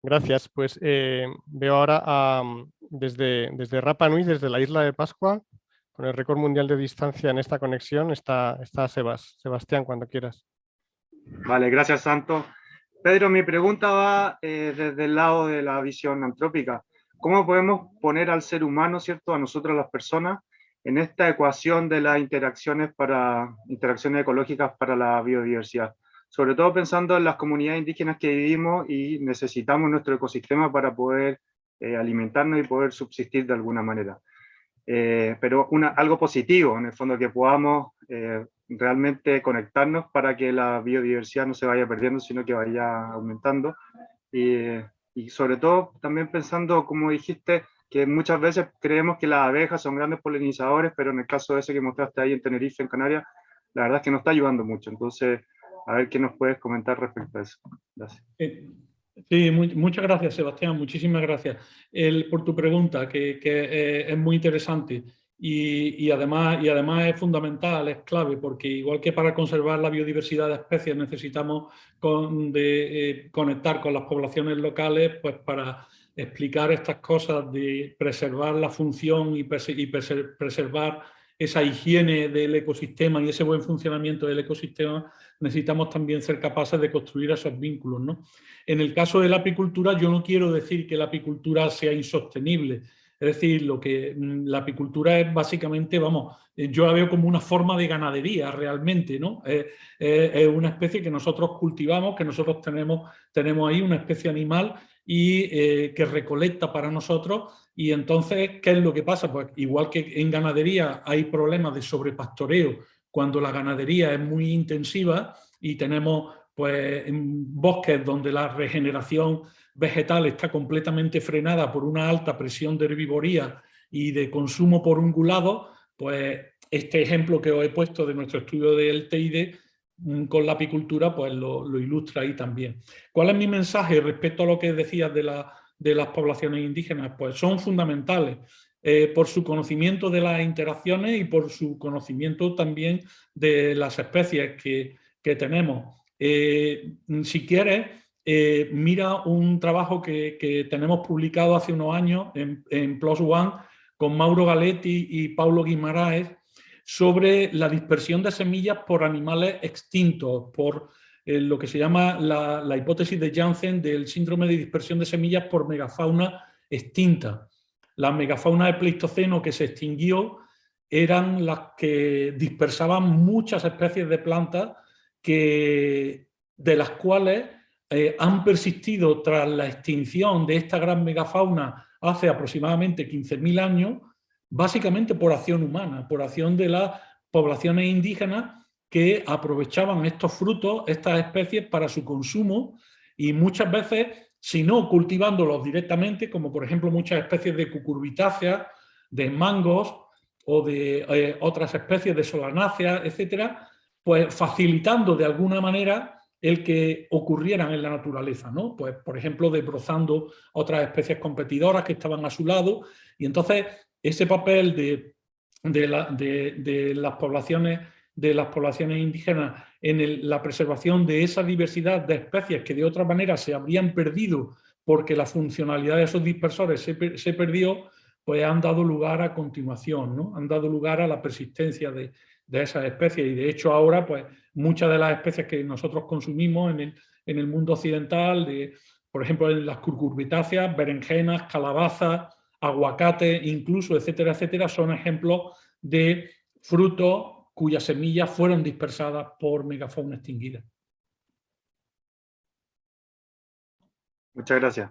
Gracias. Pues veo ahora desde Rapa Nui, desde la isla de Pascua, con el récord mundial de distancia en esta conexión, está Sebastián, cuando quieras. Vale, gracias, Santo. Pedro, mi pregunta va desde el lado de la visión antrópica. ¿Cómo podemos poner al ser humano, ¿cierto?, a nosotros las personas, en esta ecuación de las interacciones ecológicas para la biodiversidad? Sobre todo pensando en las comunidades indígenas que vivimos y necesitamos nuestro ecosistema para poder alimentarnos y poder subsistir de alguna manera. Pero algo positivo, en el fondo, que podamos realmente conectarnos para que la biodiversidad no se vaya perdiendo, sino que vaya aumentando. Y sobre todo también pensando, como dijiste, que muchas veces creemos que las abejas son grandes polinizadores, pero en el caso ese que mostraste ahí en Tenerife, en Canarias, la verdad es que no está ayudando mucho. Entonces, a ver qué nos puedes comentar respecto a eso. Gracias. Sí, muchas gracias, Sebastián, muchísimas gracias por tu pregunta, que es muy interesante y además es fundamental, es clave, porque igual que para conservar la biodiversidad de especies necesitamos conectar con las poblaciones locales, pues para explicar estas cosas de preservar la función y preservar esa higiene del ecosistema y ese buen funcionamiento del ecosistema, necesitamos también ser capaces de construir esos vínculos, ¿no? En el caso de la apicultura, yo no quiero decir que la apicultura sea insostenible. Es decir, la apicultura es básicamente, yo la veo como una forma de ganadería realmente, ¿no? Es una especie que nosotros cultivamos, que nosotros tenemos ahí, una especie animal y que recolecta para nosotros. Y entonces, ¿qué es lo que pasa? Pues igual que en ganadería hay problemas de sobrepastoreo cuando la ganadería es muy intensiva y tenemos pues en bosques donde la regeneración vegetal está completamente frenada por una alta presión de herbivoría y de consumo por ungulado, pues este ejemplo que os he puesto de nuestro estudio del TID con la apicultura, pues lo ilustra ahí también. ¿Cuál es mi mensaje respecto a lo que decías de las poblaciones indígenas? Pues son fundamentales por su conocimiento de las interacciones y por su conocimiento también de las especies que tenemos. Si quieres, mira un trabajo que tenemos publicado hace unos años en PLOS ONE con Mauro Galetti y Paulo Guimaraes sobre la dispersión de semillas por animales extintos, por lo que se llama la hipótesis de Janssen del síndrome de dispersión de semillas por megafauna extinta. La megafauna del Pleistoceno que se extinguió eran las que dispersaban muchas especies de plantas de las cuales han persistido tras la extinción de esta gran megafauna hace aproximadamente 15.000 años, básicamente por acción humana, por acción de las poblaciones indígenas que aprovechaban estos frutos, estas especies para su consumo y muchas veces, si no cultivándolos directamente, como por ejemplo muchas especies de cucurbitáceas, de mangos o de otras especies de solanáceas, etcétera, pues facilitando de alguna manera el que ocurrieran en la naturaleza, ¿no? Pues, por ejemplo, desbrozando otras especies competidoras que estaban a su lado. Y entonces, ese papel de las poblaciones indígenas en la preservación de esa diversidad de especies que de otra manera se habrían perdido porque la funcionalidad de esos dispersores se perdió, pues han dado lugar a continuación, ¿no? Han dado lugar a la persistencia de esas especies y de hecho ahora pues muchas de las especies que nosotros consumimos en el mundo occidental, por ejemplo, en las cucurbitáceas, berenjenas, calabazas, aguacate, incluso, etcétera, etcétera, son ejemplos de frutos cuyas semillas fueron dispersadas por megafauna extinguida. Muchas gracias.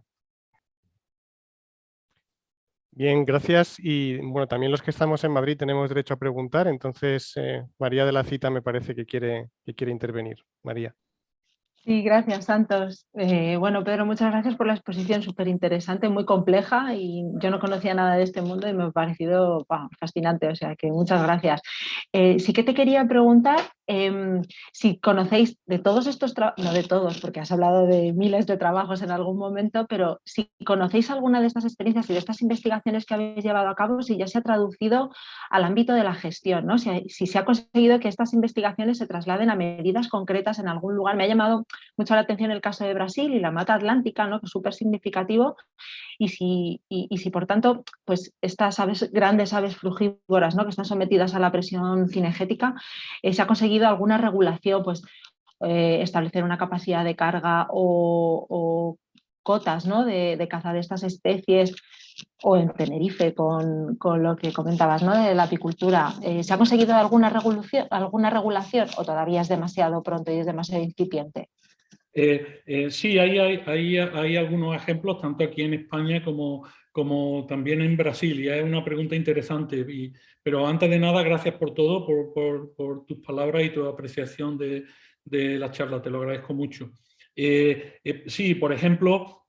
Bien, gracias. Y bueno, también los que estamos en Madrid tenemos derecho a preguntar. Entonces, María de la Cita me parece que quiere intervenir. María. Sí, gracias, Santos. Bueno, Pedro, muchas gracias por la exposición, súper interesante, muy compleja, y yo no conocía nada de este mundo y me ha parecido fascinante, o sea que muchas gracias. Sí que te quería preguntar si conocéis de todos estos trabajos, no de todos, porque has hablado de miles de trabajos en algún momento, pero si conocéis alguna de estas experiencias y de estas investigaciones que habéis llevado a cabo, si ya se ha traducido al ámbito de la gestión, ¿no? Si se ha conseguido que estas investigaciones se trasladen a medidas concretas en algún lugar. Me ha llamado mucho la atención el caso de Brasil y la mata atlántica, ¿no? Que es súper significativo, y si por tanto pues estas grandes aves frugívoras, ¿no? Que están sometidas a la presión cinegética, se ha conseguido alguna regulación, pues establecer una capacidad de carga o cotas, ¿no? de caza de estas especies, o en Tenerife con lo que comentabas, ¿no? De la apicultura. ¿Se ha conseguido alguna regulación o todavía es demasiado pronto y es demasiado incipiente? Sí, hay algunos ejemplos, tanto aquí en España como también en Brasil, y es una pregunta interesante. Pero antes de nada, gracias por todo, por tus palabras y tu apreciación de la charla, te lo agradezco mucho. Sí, por ejemplo,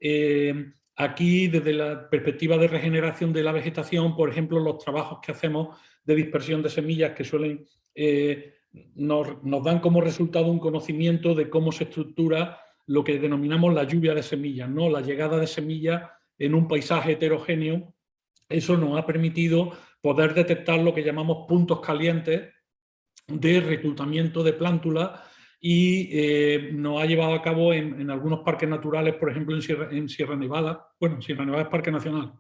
aquí desde la perspectiva de regeneración de la vegetación, por ejemplo, los trabajos que hacemos de dispersión de semillas que suelen... Nos dan como resultado un conocimiento de cómo se estructura lo que denominamos la lluvia de semillas, ¿no? La llegada de semillas en un paisaje heterogéneo. Eso nos ha permitido poder detectar lo que llamamos puntos calientes de reclutamiento de plántulas, y nos ha llevado a cabo en algunos parques naturales, por ejemplo en Sierra Nevada, bueno, Sierra Nevada es parque nacional,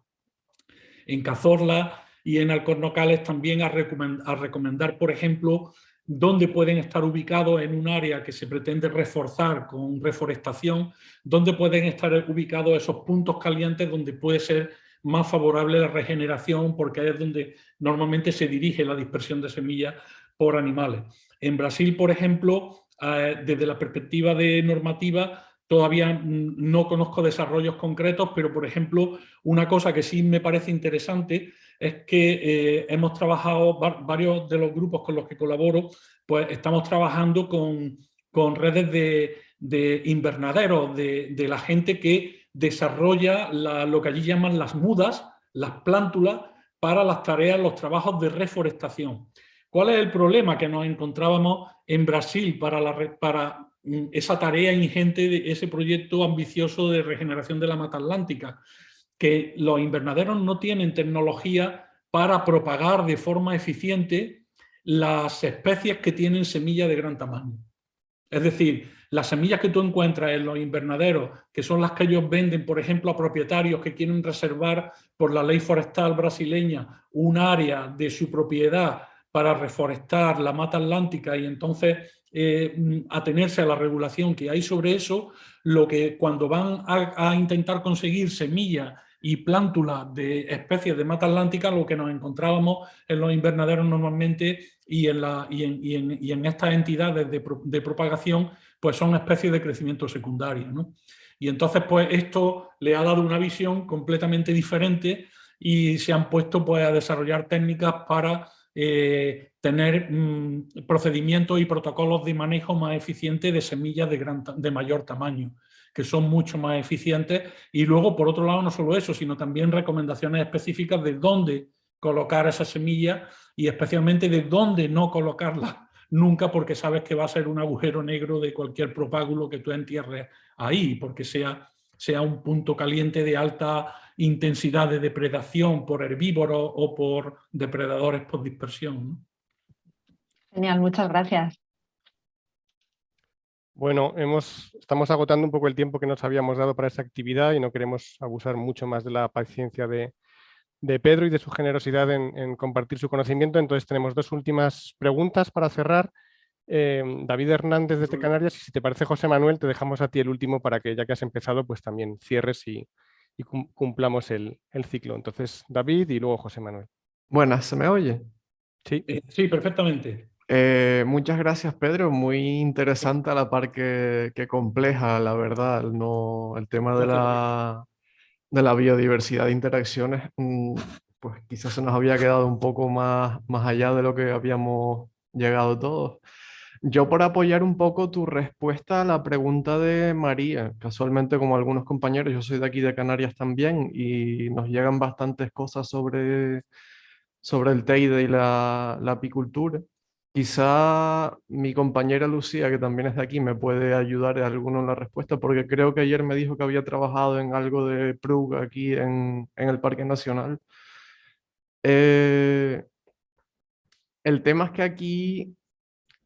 en Cazorla y en Alcornocales también a recomendar, por ejemplo, dónde pueden estar ubicados en un área que se pretende reforzar con reforestación, dónde pueden estar ubicados esos puntos calientes donde puede ser más favorable la regeneración, porque es donde normalmente se dirige la dispersión de semillas por animales. En Brasil, por ejemplo, desde la perspectiva de normativa, todavía no conozco desarrollos concretos, pero, por ejemplo, una cosa que sí me parece interesante es que hemos trabajado, varios de los grupos con los que colaboro, pues estamos trabajando con redes de invernaderos, de la gente que desarrolla lo que allí llaman las mudas, las plántulas, para las tareas, los trabajos de reforestación. ¿Cuál es el problema que nos encontrábamos en Brasil para esa tarea ingente, de ese proyecto ambicioso de regeneración de la mata atlántica? Que los invernaderos no tienen tecnología para propagar de forma eficiente las especies que tienen semillas de gran tamaño. Es decir, las semillas que tú encuentras en los invernaderos, que son las que ellos venden, por ejemplo, a propietarios que quieren reservar por la ley forestal brasileña un área de su propiedad para reforestar la mata atlántica y entonces atenerse a la regulación que hay sobre eso, lo que cuando van a intentar conseguir semillas y plántulas de especies de mata atlántica, lo que nos encontrábamos en los invernaderos normalmente y en estas entidades de propagación, pues son especies de crecimiento secundario, ¿no? Y entonces, pues esto le ha dado una visión completamente diferente y se han puesto pues a desarrollar técnicas para tener procedimientos y protocolos de manejo más eficientes de semillas de mayor tamaño, que son mucho más eficientes. Y luego, por otro lado, no solo eso, sino también recomendaciones específicas de dónde colocar esas semillas y especialmente de dónde no colocarlas nunca, porque sabes que va a ser un agujero negro de cualquier propágulo que tú entierres ahí, porque sea un punto caliente de alta intensidad de depredación por herbívoros o por depredadores por dispersión, ¿no? Genial, muchas gracias. Bueno, estamos agotando un poco el tiempo que nos habíamos dado para esta actividad y no queremos abusar mucho más de la paciencia de Pedro y de su generosidad en compartir su conocimiento. Entonces tenemos dos últimas preguntas para cerrar. David Hernández desde Canarias, y si te parece, José Manuel, te dejamos a ti el último para que, ya que has empezado, pues también cierres y cumplamos el ciclo. Entonces, David y luego José Manuel. Buenas, ¿se me oye? Sí. Sí, perfectamente. Muchas gracias, Pedro. Muy interesante a la par que compleja, la verdad. No, el tema de la biodiversidad de interacciones, pues quizás se nos había quedado un poco más allá de lo que habíamos llegado todos. Yo, por apoyar un poco tu respuesta a la pregunta de María, casualmente como algunos compañeros, yo soy de aquí de Canarias también y nos llegan bastantes cosas sobre el teide y la apicultura. Quizá mi compañera Lucía, que también es de aquí, me puede ayudar en alguno en la respuesta, porque creo que ayer me dijo que había trabajado en algo de PRUG aquí en el Parque Nacional. El tema es que aquí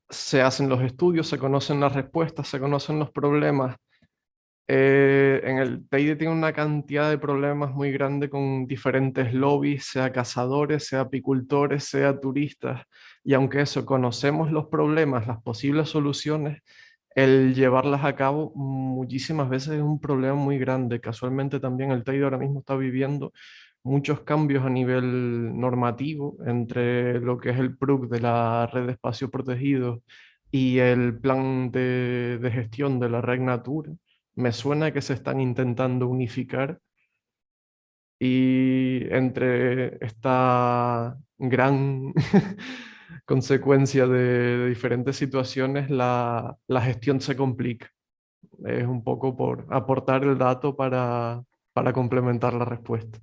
se hacen los estudios, se conocen las respuestas, se conocen los problemas. En el teide tiene una cantidad de problemas muy grande con diferentes lobbies, sea cazadores, sea apicultores, sea turistas. Y aunque eso, conocemos los problemas, las posibles soluciones, el llevarlas a cabo muchísimas veces es un problema muy grande. Casualmente también el teide ahora mismo está viviendo muchos cambios a nivel normativo entre lo que es el PRUC de la Red de Espacios Protegidos y el plan de gestión de la Red Natura. Me suena que se están intentando unificar y entre esta gran consecuencia de diferentes situaciones, la gestión se complica. Es un poco por aportar el dato para complementar la respuesta.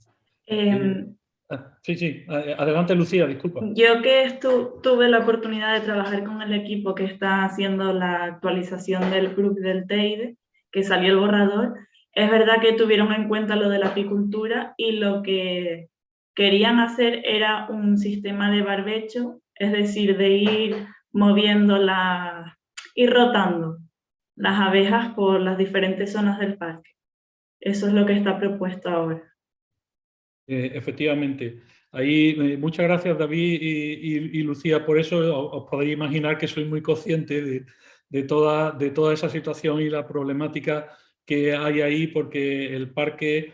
Sí. Adelante, Lucía, disculpa. Yo que tuve la oportunidad de trabajar con el equipo que está haciendo la actualización del PRUC del teide, que salió el borrador, es verdad que tuvieron en cuenta lo de la apicultura y lo que querían hacer era un sistema de barbecho, es decir, de ir moviendo ir rotando las abejas por las diferentes zonas del parque. Eso es lo que está propuesto ahora. Efectivamente. Ahí, muchas gracias, David y Lucía, por eso os podéis imaginar que soy muy consciente de toda esa situación y la problemática que hay ahí, porque el parque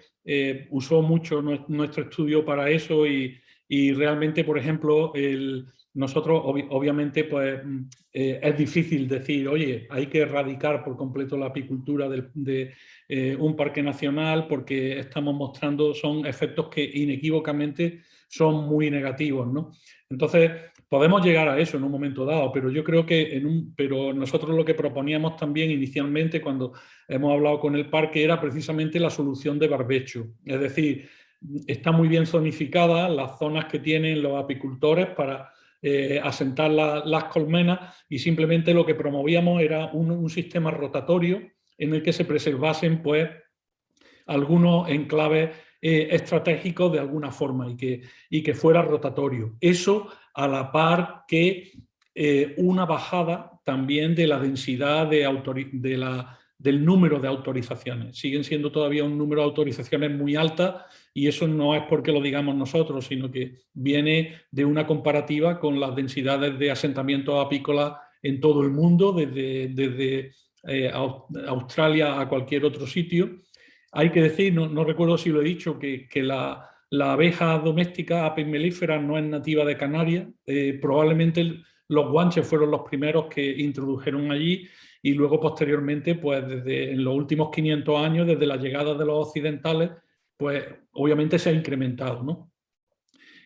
usó mucho nuestro estudio para eso y realmente, por ejemplo, nosotros obviamente pues, es difícil decir, oye, hay que erradicar por completo la apicultura de un parque nacional porque estamos mostrando, son efectos que inequívocamente son muy negativos, ¿no? Entonces, podemos llegar a eso en un momento dado, pero yo creo que pero nosotros lo que proponíamos también inicialmente cuando hemos hablado con el parque era precisamente la solución de barbecho. Es decir, está muy bien zonificadas las zonas que tienen los apicultores para asentar las colmenas y simplemente lo que promovíamos era un sistema rotatorio en el que se preservasen pues, algunos enclaves estratégicos de alguna forma y que fuera rotatorio. Eso a la par que una bajada también de la densidad del número de autorizaciones. Siguen siendo todavía un número de autorizaciones muy alta y eso no es porque lo digamos nosotros, sino que viene de una comparativa con las densidades de asentamientos apícolas en todo el mundo, desde Australia a cualquier otro sitio. Hay que decir, no recuerdo si lo he dicho, que la abeja doméstica Apis mellifera no es nativa de Canarias. Probablemente los guanches fueron los primeros que introdujeron allí y luego posteriormente, pues desde en los últimos 500 años, desde la llegada de los occidentales, pues obviamente se ha incrementado, ¿no?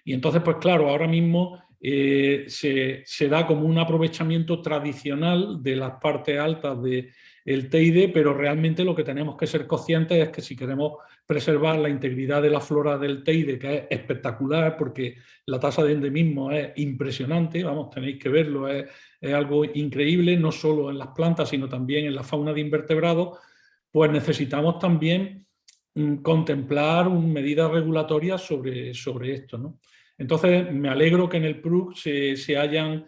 Y entonces, pues claro, ahora mismo se da como un aprovechamiento tradicional de las partes altas del teide, pero realmente lo que tenemos que ser conscientes es que si queremos preservar la integridad de la flora del teide, que es espectacular porque la tasa de endemismo es impresionante, vamos, tenéis que verlo, es algo increíble, no solo en las plantas, sino también en la fauna de invertebrados, pues necesitamos también contemplar medidas regulatorias sobre esto, ¿no? Entonces, me alegro que en el PRUC se hayan...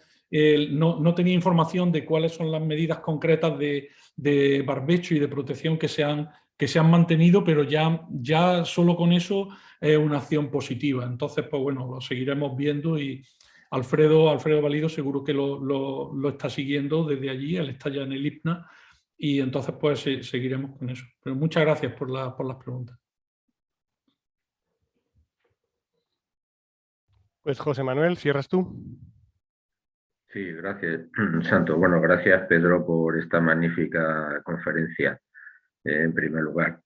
no tenía información de cuáles son las medidas concretas de barbecho y de protección que se han mantenido, pero ya solo con eso es una acción positiva. Entonces, pues bueno, lo seguiremos viendo y Alfredo Valido seguro que lo está siguiendo desde allí, él está ya en el IPNA, y entonces pues seguiremos con eso. Pero muchas gracias por las preguntas. Pues José Manuel, ¿cierras tú? Sí, gracias, Santo. Bueno, gracias, Pedro, por esta magnífica conferencia, en primer lugar.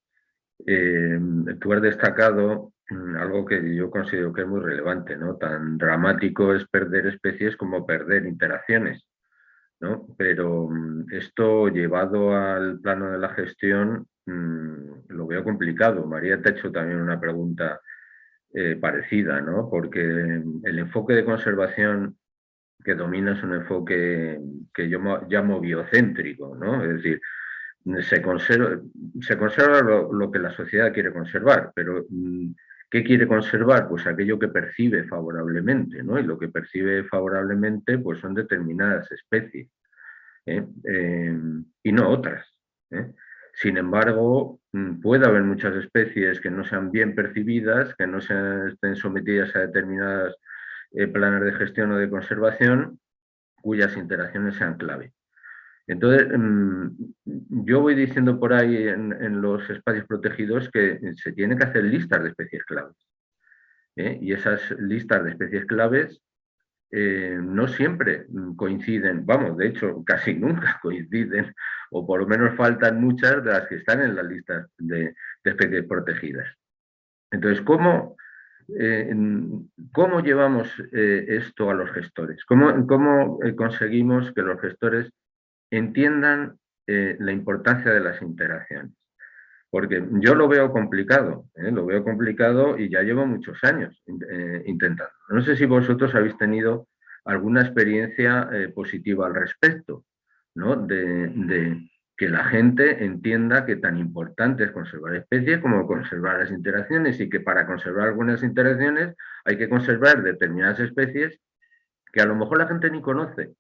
Tú has destacado algo que yo considero que es muy relevante, ¿no? Tan dramático es perder especies como perder interacciones, ¿no? Pero esto llevado al plano de la gestión lo veo complicado. María te ha hecho también una pregunta parecida, ¿no? Porque el enfoque de conservación que domina es un enfoque que yo llamo biocéntrico, ¿no? Es decir, se conserva lo que la sociedad quiere conservar, pero ¿qué quiere conservar? Pues aquello que percibe favorablemente, ¿no? Y lo que percibe favorablemente pues son determinadas especies, y no otras, ¿eh? Sin embargo, puede haber muchas especies que no sean bien percibidas, que no estén sometidas a determinadas planes de gestión o de conservación, cuyas interacciones sean clave. Entonces, yo voy diciendo por ahí en los espacios protegidos que se tienen que hacer listas de especies claves. Y esas listas de especies claves no siempre coinciden, vamos, de hecho, casi nunca coinciden, o por lo menos faltan muchas de las que están en las listas de especies protegidas. Entonces, ¿cómo llevamos esto a los gestores? ¿Cómo conseguimos que los gestores entiendan la importancia de las interacciones? Porque yo lo veo complicado y ya llevo muchos años intentando. No sé si vosotros habéis tenido alguna experiencia positiva al respecto, ¿no? De que la gente entienda que tan importante es conservar especies como conservar las interacciones, y que para conservar algunas interacciones hay que conservar determinadas especies que a lo mejor la gente ni conoce,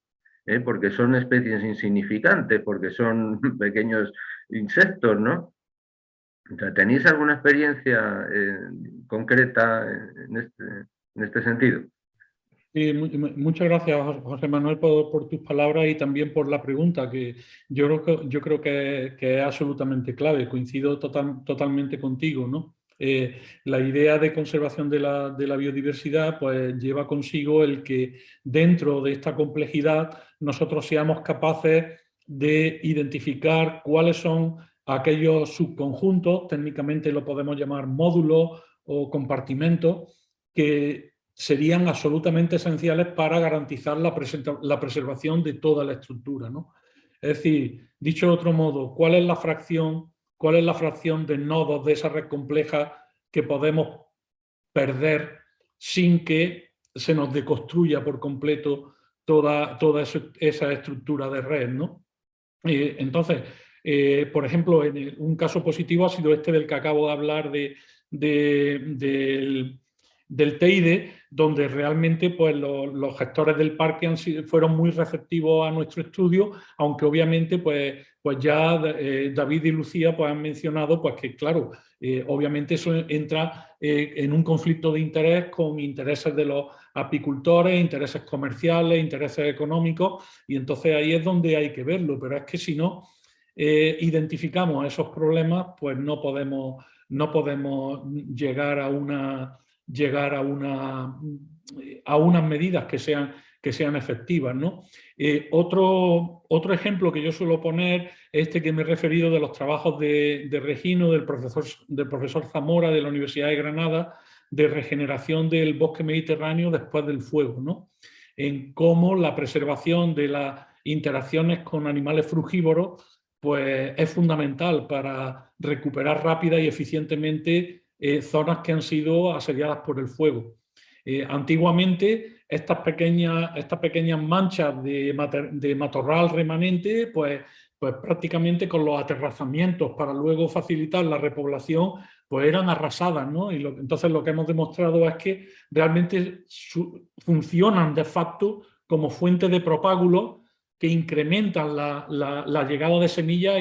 porque son especies insignificantes, porque son pequeños insectos, ¿no? ¿Tenéis alguna experiencia concreta en este sentido? Sí, muchas gracias, José Manuel, por tus palabras y también por la pregunta, que yo creo que es absolutamente clave. Coincido totalmente contigo, ¿no? La idea de conservación de la biodiversidad pues lleva consigo el que dentro de esta complejidad nosotros seamos capaces de identificar cuáles son aquellos subconjuntos, técnicamente lo podemos llamar módulos o compartimentos, que serían absolutamente esenciales para garantizar la preservación de toda la estructura, ¿no? Es decir, dicho de otro modo, ¿cuál es la fracción de nodos de esa red compleja que podemos perder sin que se nos deconstruya por completo toda esa estructura de red, ¿no? Entonces, por ejemplo, un caso positivo ha sido este del que acabo de hablar del Teide, donde realmente pues, los gestores del parque fueron muy receptivos a nuestro estudio, aunque obviamente pues ya David y Lucía pues, han mencionado pues, que, claro, obviamente eso entra en un conflicto de interés con intereses de los apicultores, intereses comerciales, intereses económicos, y entonces ahí es donde hay que verlo, pero es que si no identificamos esos problemas, pues no podemos llegar a unas medidas que sean efectivas, ¿no? Otro ejemplo que yo suelo poner es este que me he referido de los trabajos de Regino, del profesor Zamora de la Universidad de Granada, de regeneración del bosque mediterráneo después del fuego, ¿no? En cómo la preservación de las interacciones con animales frugívoros pues, es fundamental para recuperar rápida y eficientemente zonas que han sido asediadas por el fuego. Antiguamente, estas pequeñas manchas de matorral remanente, pues prácticamente con los aterrazamientos para luego facilitar la repoblación, pues eran arrasadas, ¿no? Y entonces lo que hemos demostrado es que realmente funcionan de facto como fuente de propágulos que incrementan la llegada de semillas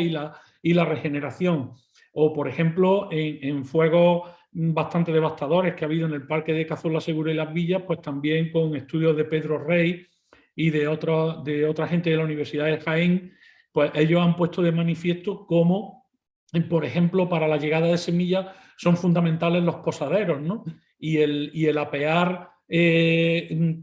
y la regeneración. O, por ejemplo, en fuegos bastante devastadores que ha habido en el Parque de Cazorla Segura y Las Villas, pues también con estudios de Pedro Rey y de otra gente de la Universidad de Jaén, pues ellos han puesto de manifiesto cómo, por ejemplo, para la llegada de semillas son fundamentales los posaderos, ¿no? Y el apear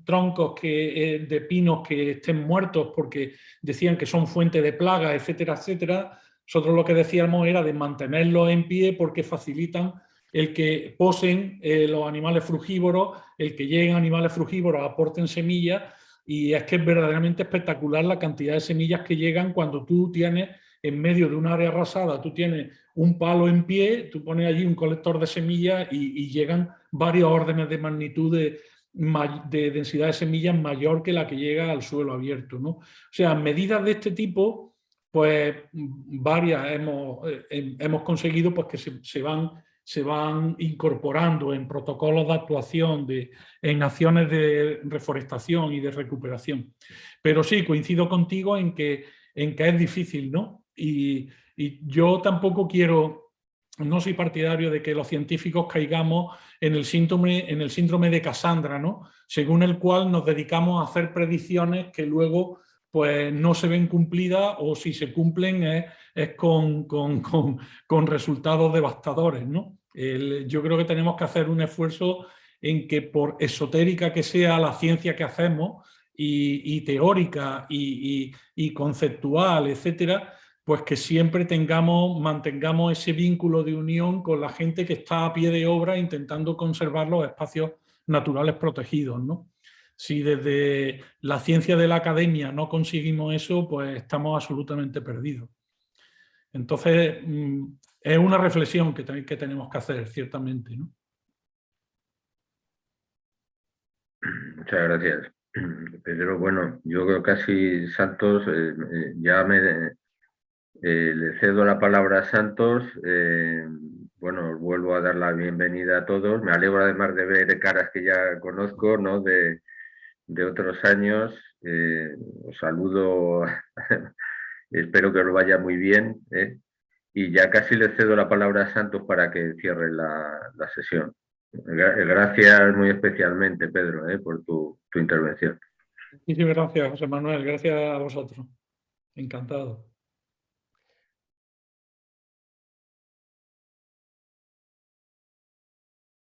troncos de pinos que estén muertos porque decían que son fuente de plagas, etcétera, etcétera. Nosotros lo que decíamos era de mantenerlos en pie porque facilitan el que posen los animales frugívoros, el que lleguen animales frugívoros, aporten semillas, y es que es verdaderamente espectacular la cantidad de semillas que llegan cuando tú tienes en medio de un área arrasada, tú tienes un palo en pie, tú pones allí un colector de semillas y llegan varios órdenes de magnitud de densidad de semillas mayor que la que llega al suelo abierto, ¿no? O sea, medidas de este tipo, pues varias hemos conseguido pues, que se van incorporando en protocolos de actuación, en acciones de reforestación y de recuperación. Pero sí, coincido contigo en que es difícil, ¿no? Y yo tampoco no soy partidario de que los científicos caigamos en el síndrome de Cassandra, ¿no? Según el cual nos dedicamos a hacer predicciones que luego pues, no se ven cumplidas, o si se cumplen es con resultados devastadores, ¿no? Yo creo que tenemos que hacer un esfuerzo en que, por esotérica que sea la ciencia que hacemos, y teórica y conceptual, etcétera, pues que siempre mantengamos ese vínculo de unión con la gente que está a pie de obra intentando conservar los espacios naturales protegidos, ¿no? Si desde la ciencia de la academia no conseguimos eso, pues estamos absolutamente perdidos. Entonces, es una reflexión que tenemos que hacer, ciertamente, ¿no? Muchas gracias, Pedro. Bueno, yo creo casi Santos, ya le cedo la palabra a Santos. Bueno, os vuelvo a dar la bienvenida a todos. Me alegro además de ver caras que ya conozco, ¿no? De otros años. Os saludo, espero que os vaya muy bien, ¿eh? Y ya casi le cedo la palabra a Santos para que cierre la sesión. Gracias muy especialmente, Pedro, por tu intervención. Muchísimas gracias, José Manuel. Gracias a vosotros. Encantado.